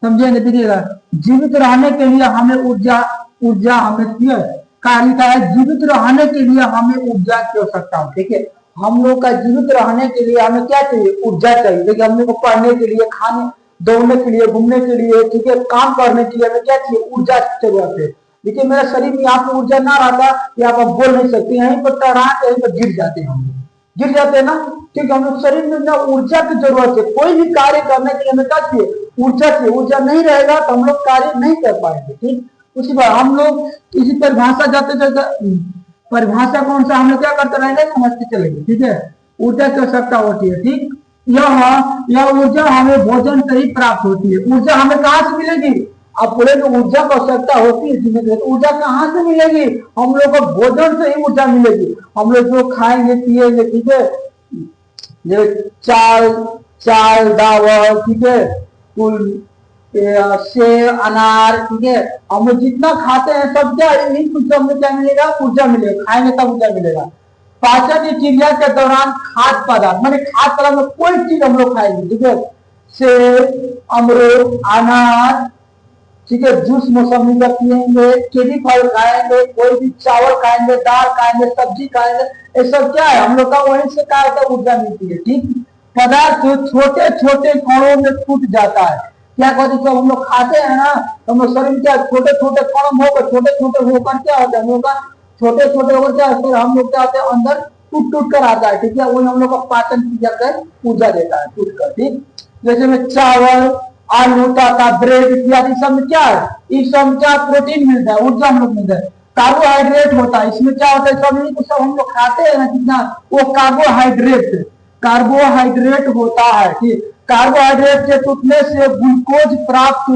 समझेंगे। देखिएगा, जीवित रहने के लिए हमें ऊर्जा हमें कार्य का है, जीवित रहने के लिए हमें ऊर्जा की आवश्यकता है, ठीक है, हम लोग का जीवित रहने के लिए हमें क्या चाहिए, ऊर्जा चाहिए। देखिए हम लोग को पढ़ने के लिए, खाने दौड़ने के लिए, घूमने के लिए, ठीक है, काम करने के लिए हमें क्या चाहिए, ऊर्जा की जरूरत है। देखिए मेरे शरीर में यहाँ पे ऊर्जा ना रहता कि आप बोल नहीं सकते, यहीं पर टहरा कहीं पर गिर जाते हैं, हम गिर जाते हैं ना, क्योंकि हम लोग शरीर में ना ऊर्जा की जरूरत है, कोई भी कार्य करने के लिए हमें क्या चाहिए, ऊर्जा चाहिए, ऊर्जा नहीं रहेगा तो हम लोग कार्य नहीं कर पाएंगे, ठीक। उसी बार हम लोग किसी परिभाषा जाते जाते, परिभाषा कौन सा, हम लोग क्या करते रहेंगे, समझते चलेंगे, ठीक है, ऊर्जा की आवश्यकता होती है, ठीक। यह ऊर्जा हमें भोजन से ही प्राप्त होती है। ऊर्जा हमें कहाँ से मिलेगी, अब बोले तो ऊर्जा की आवश्यकता होती है जीने के लिए, ऊर्जा कहाँ से मिलेगी? हम लोग को भोजन से ही ऊर्जा मिलेगी। हम लोग जो खाएंगे पिएंगे, ठीक है, ये चाल चाल दावत, ठीक है, कुल सेब अनार, ठीक है, हम लोग जितना खाते हैं सब क्या इन कुछ में क्या मिलेगा? ऊर्जा मिलेगा, खाएंगे तब ऊर्जा मिलेगा। पाचन की क्रिया के दौरान खाद्य पदार्थ, माने खाद्य पदार्थ में कोई चीज हम लोग खाएंगे, ठीक है, सेब अमरूद अनार, ठीक है, जूस मौसमी का पियेंगे, कीवी फल खाएंगे, कोई भी चावल खाएंगे, दाल खाएंगे, सब्जी खाएंगे, ये सब क्या है? हम लोग का वहीं से क्या होता है? ऊर्जा मिलती है। ठीक, पदार्थ छोटे छोटे कणों में टूट जाता है। क्या कहते हैं? जब हम लोग खाते हैं ना, तो हम लोग शरीर में क्या छोटे छोटे कण होकर छोटे छोटे होकर क्या होता है? हम लोग का छोटे छोटे होकर क्या होता है? हम लोग क्या होते हैं? अंदर टूट टूट कर आता है, ठीक है, वही हम लोग का पाचन क्रिया कर ऊर्जा देता है टूट कर। ठीक, जैसे में चावल आलू टाटा ब्रेड इत्यादि सब में क्या है? इस सब में क्या प्रोटीन मिलता है, ऊर्जा हम लोग मिलता है। कार्बोहाइड्रेट होता है, इसमें क्या होता है? सब हम लोग खाते हैं ना कितना, वो कार्बोहाइड्रेट कार्बोहाइड्रेट होता है। ठीक, कार्बोहाइड्रेट के टूटने से ग्लूकोज प्राप्त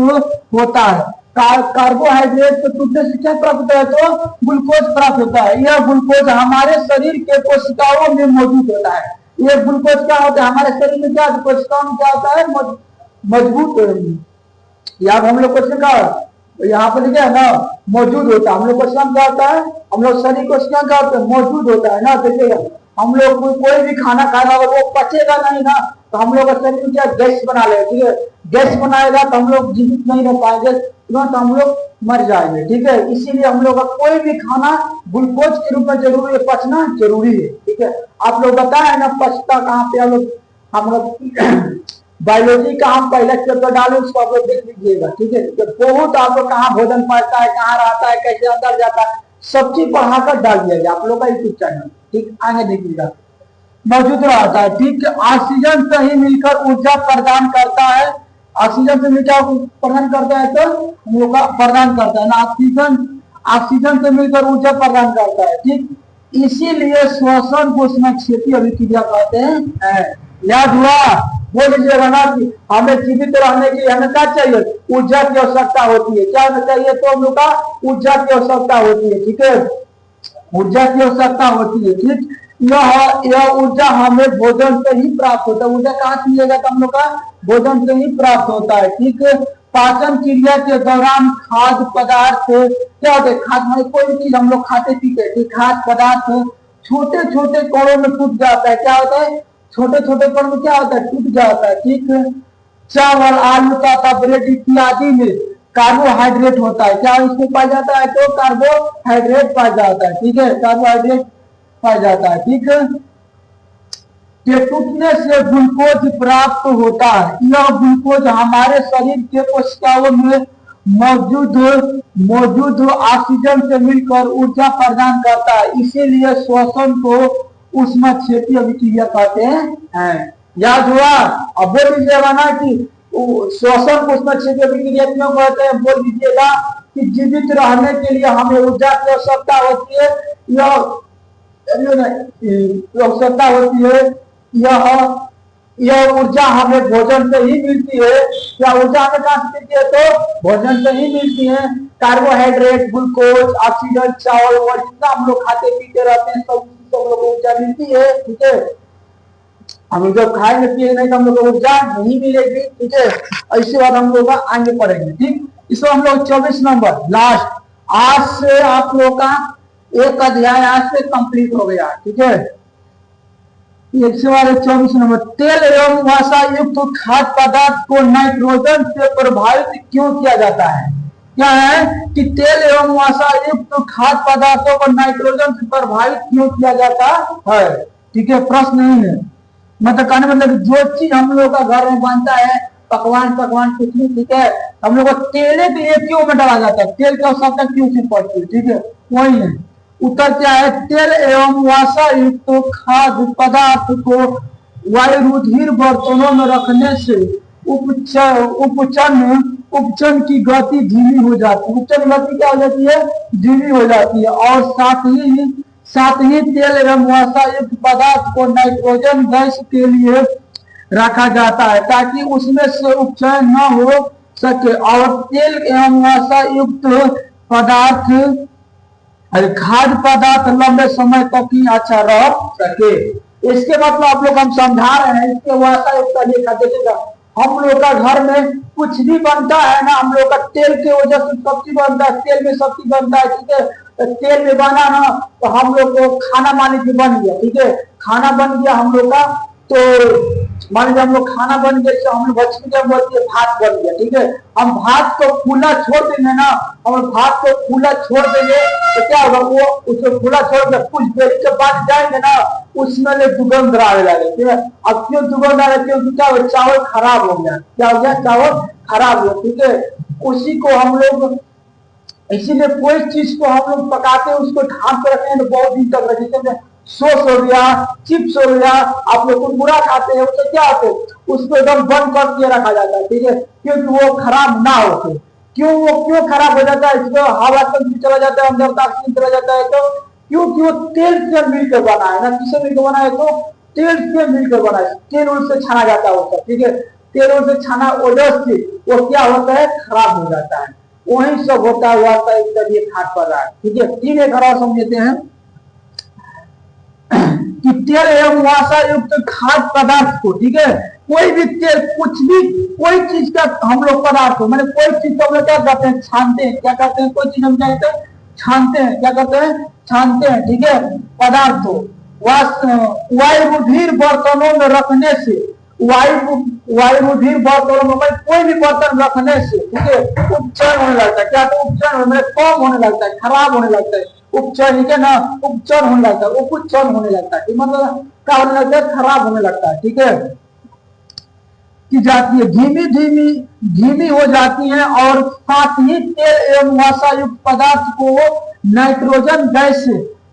होता है। कार्बोहाइड्रेट के टूटने से क्या प्राप्त होता है? तो ग्लूकोज प्राप्त होता है। यह ग्लूकोज हमारे शरीर के कोशिकाओं में मौजूद होता है। ये ग्लूकोज क्या होता है? हमारे शरीर में क्या कोशिकाओं में क्या होता है? मजबूत। यहाँ हम लोग क्वेश्चन का यहाँ पर लिखा है ना, मौजूद होता है। हम लोग क्वेश्चन क्या होता है? हम लोग शरीर क्वेश्चन क्या होता है? मौजूद होता है ना। देखिएगा, हम लोग कोई भी खाना खाएगा अगर वो पचेगा नहीं ना, तो हम लोग शरीर में क्या गैस बना लेगा। ठीक है, गैस बनाएगा तो हम लोग जीवित नहीं रह पाएंगे, तुरंत हम लोग मर जाएंगे। ठीक है, इसीलिए हम लोग का कोई भी खाना ग्लूकोज के रूप में जरूरी है, पचना जरूरी है। ठीक है, आप लोग बताए ना पचता कहाँ पे? हम लोग बायोलॉजी का हम पहले चैप्टर डाले, उसको आप लोग देख लीजिएगा। ठीक है, बहुत आप लोग कहाँ भोजन पड़ता है, कहाँ रहता है, कैसे अंदर जाता है, सब चीज पढ़ाकर डाल दिया गया आप लोग का यूट्यूब चैनल। ठीक, आगे देखिएगा, मौजूद रहता है। ठीक, ऑक्सीजन से ही मिलकर ऊर्जा प्रदान करता है। ऑक्सीजन से मिलकर प्रदान करता है, तो हम लोग का प्रदान करता है ना, ऑक्सीजन से मिलकर ऊर्जा प्रदान करता है। ठीक, इसीलिए श्वसन को उसमें क्षेत्रीय अभिक्रिया कहते हैं। याद हुआ? बोल लीजिएगा ना कि हमें जीवित रहने के लिए हमें क्या चाहिए? ऊर्जा की आवश्यकता होती है। क्या होना चाहिए? तो हम लोग का ऊर्जा की आवश्यकता होती है। ठीक है, ऊर्जा की आवश्यकता होती है। ठीक, यह ऊर्जा हमें भोजन से ही प्राप्त होता है। ऊर्जा कहाँ से मिलेगा? तो हम लोग का भोजन से ही प्राप्त होता है। ठीक, पाचन क्रिया के दौरान खाद्य पदार्थ क्या होते हैं? खाद्य कोई भी चीज हम लोग खाते पीते, खाद्य पदार्थ छोटे छोटे कणों में टूट जाता है। क्या होता है? छोटे छोटे कण में क्या होता है? टूट जाता है। ठीक, चावल आलू का ब्रेड इत्यादि में कार्बोहाइड्रेट होता है। क्या इसमें पाया जाता है? तो कार्बोहाइड्रेट पाया जाता है। ठीक है, कार्बोहाइड्रेट पाया जाता है। ठीक, के टूटने से ग्लूकोज प्राप्त होता है। यह ग्लूकोज हमारे शरीर के कोशिकाओं में मौजूद ऑक्सीजन से मिलकर ऊर्जा प्रदान करता है। इसीलिए श्वसन को उष्मा क्षेत्रीय अभिक्रिया कहते हैं। याद हुआ? अब बोल दीजिएगा ना कि श्वसन को उष्मा क्षेत्रीय अभिक्रिया क्यों कहते हैं? बोल दीजिएगा कि जीवित रहने के लिए हमें ऊर्जा की आवश्यकता होती है। आवश्यकता होती है। यह ऊर्जा हमें भोजन से ही मिलती है। क्या ऊर्जा हमें कहाँ से मिलती है? तो भोजन से ही मिलती है। कार्बोहाइड्रेट, ग्लूकोज, ऑक्सीजन, चावल और जितना हम लोग खाते पीते रहते हैं सब लोग को ऊर्जा मिलती है। ठीक है, हम जब खाएंगे पिएंगे नहीं तो हम लोग को ऊर्जा नहीं मिलेगी। ठीक है, ऐसे बात हम लोग आगे पढ़ेंगे। ठीक, इसको हम लोग 24 नंबर लास्ट, आज से आप लोग का एक अध्याय आज से कंप्लीट हो गया। ठीक है, 24 नंबर, तेल एवं वसा युक्त खाद्य पदार्थ को नाइट्रोजन से प्रभावित क्यों किया जाता है? क्या है कि तेल एवं वसा युक्त खाद्य पदार्थों को नाइट्रोजन से प्रभावित क्यों किया जाता है? ठीक है, प्रश्न नहीं है, मतलब कहने मतलब जो चीज हम लोग का घर में बनता है, पकवान कुछ नहीं, ठीक है, हम लोग को तेल के लिए क्यों में डाला जाता है? तेल की आवश्यकता क्यों से पड़ती है? ठीक है, वही है उत्तर। क्या है? तेल एवं वसा युक्त खाद्य पदार्थ को वायुरुधिर बर्तनों में रखने से उपचन की गति धीमी हो जाती है। उपचन गति क्या हो जाती है? धीमी हो जाती है। और साथ ही तेल एवं वसा युक्त पदार्थ को नाइट्रोजन गैस के लिए रखा जाता है ताकि उसमें से उपचयन न हो सके और तेल एवं वसा युक्त पदार्थ खाद्य पदार्थ लंबे समय तक ही अच्छा रह सके। इसके मतलब आप लोग हम समझा रहे हैं, इसके वसा युक्त देखा देखिएगा, हम लोग का घर में कुछ भी बनता है ना, हम लोग का तेल के वजह से सब्जी बनता है, तेल में सब्जी बनता है, ठीक है। तो तेल में बना ना तो हम लोग को खाना मान लीजिए बन गया, ठीक है, खाना बन गया हम लोग का, तो मान लीजिए हम लोग खाना बन गया, तो हम लोग बोलते हैं भात बन गया, ठीक है। हम भात को खुला छोड़ देंगे ना, हम भात को खुला छोड़ देंगे तो क्या होगा, वो उसको खुला छोड़ के कुछ देर के बाद जाएंगे ना, उसमें दुर्गंध आने लगे, ठीक है। अब क्यों दुर्गंध आ रही, क्योंकि क्या हो, चावल खराब हो गया, क्या हो गया, चावल खराब हो गया, ठीक है। उसी को हम लोग, इसीलिए कोई चीज को हम लोग पकाते हैं उसको ढांक कर रखते हैं तो बहुत दिन तक रखते हैं। सॉस हो गया, चिप्स हो गया, आप लोग कुरकुरा खाते हैं, उससे क्या होते हैं, उसको एकदम बंद करके रखा जाता है, ठीक है, क्योंकि वो खराब ना हो। क्यों वो क्यों खराब हो जाता है, इसको हवा से चला जाता है, अंदर तक चला जाता है, तो क्योंकि वो तेल से मिलकर बना है ना, किससे मिलकर बना है, तो तेल से मिलकर बना है, तेल उनसे छाना जाता है, ठीक है। तेल उनसे छाना वजह से वो क्या होता है, खराब हो जाता है, वही सब होता है खाद पदार्थ, ठीक है। ठीक है, खराब समझते हैं कि तेल एवं वसा युक्त खाद्य पदार्थ को, ठीक है, कोई भी तेल, कुछ भी, कोई चीज का हम लोग पदार्थ हो, मैंने कोई चीज को हम लोग क्या करते हैं, छानते हैं, क्या करते हैं, कोई चीज हम क्या कहते हैं, छानते हैं, क्या करते हैं, छानते हैं, ठीक है। पदार्थ हो वायुरुधिर बर्तनों में रखने से, वायुरुधिर बर्तनों में कोई भी बर्तन रखने से, ठीक है, उपचयन होने लगता है, क्या, तो उपचयन मतलब कम होने लगता है, खराब होने लगता है, उपचयन, ठीक है ना, उपचयन होने लगता है, उपचयन होने लगता है, मतलब क्या होने लगता है, खराब होने लगता है, ठीक है, की जाती है, धीमी हो जाती है। और साथ ही तेल एवं वसा युक्त पदार्थ को नाइट्रोजन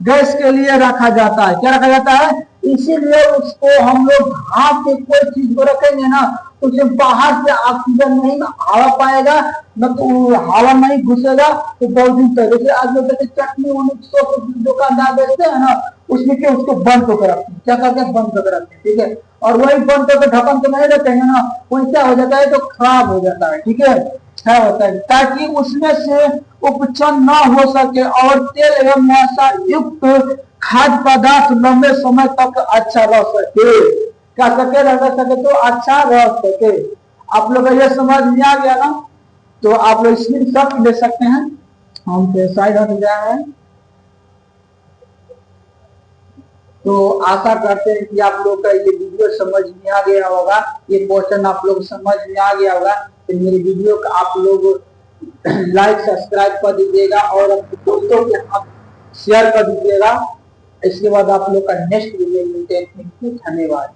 गैस के लिए रखा जाता है, क्या रखा जाता है, इसीलिए उसको हम लोग भाप के कोई चीज को रखेंगे ना, तो उसे बाहर से ऑक्सीजन नहीं हवा पाएगा, न तो हवा नहीं घुसेगा, तो बहुत दिन तक, जैसे आज लोग चटनी दुकानदार बेचते हैं ना, उसमें क्या, उसको बंद होकर रखते हैं, क्या करते हैं, बंद होकर रखते हैं, ठीक है। और वही बंद करके ढक्कन तो नहीं रहते हैं ना, वही क्या हो जाता है, तो खराब हो जाता है, ठीक है, क्या होता है, ताकि उसमें से उपचयन न हो सके और तेल एवं वसा युक्त खाद्य पदार्थ लंबे समय तक अच्छा रह सके, क्या सके, रह सके, तो अच्छा रह सके। आप लोग ये समझ में आ गया ना, तो आप लोग स्क्रीनशॉट ले सकते हैं, हम साइड हट गया है। तो आशा करते हैं कि आप लोग का ये वीडियो समझ में आ गया होगा, ये क्वेश्चन आप लोग समझ में आ गया होगा। तो मेरे वीडियो को आप लोग लाइक सब्सक्राइब कर दीजिएगा और अपने दोस्तों के साथ शेयर कर दीजिएगा। इसके बाद आप लोग का नेक्स्ट वीडियो मिलते हैं, धन्यवाद।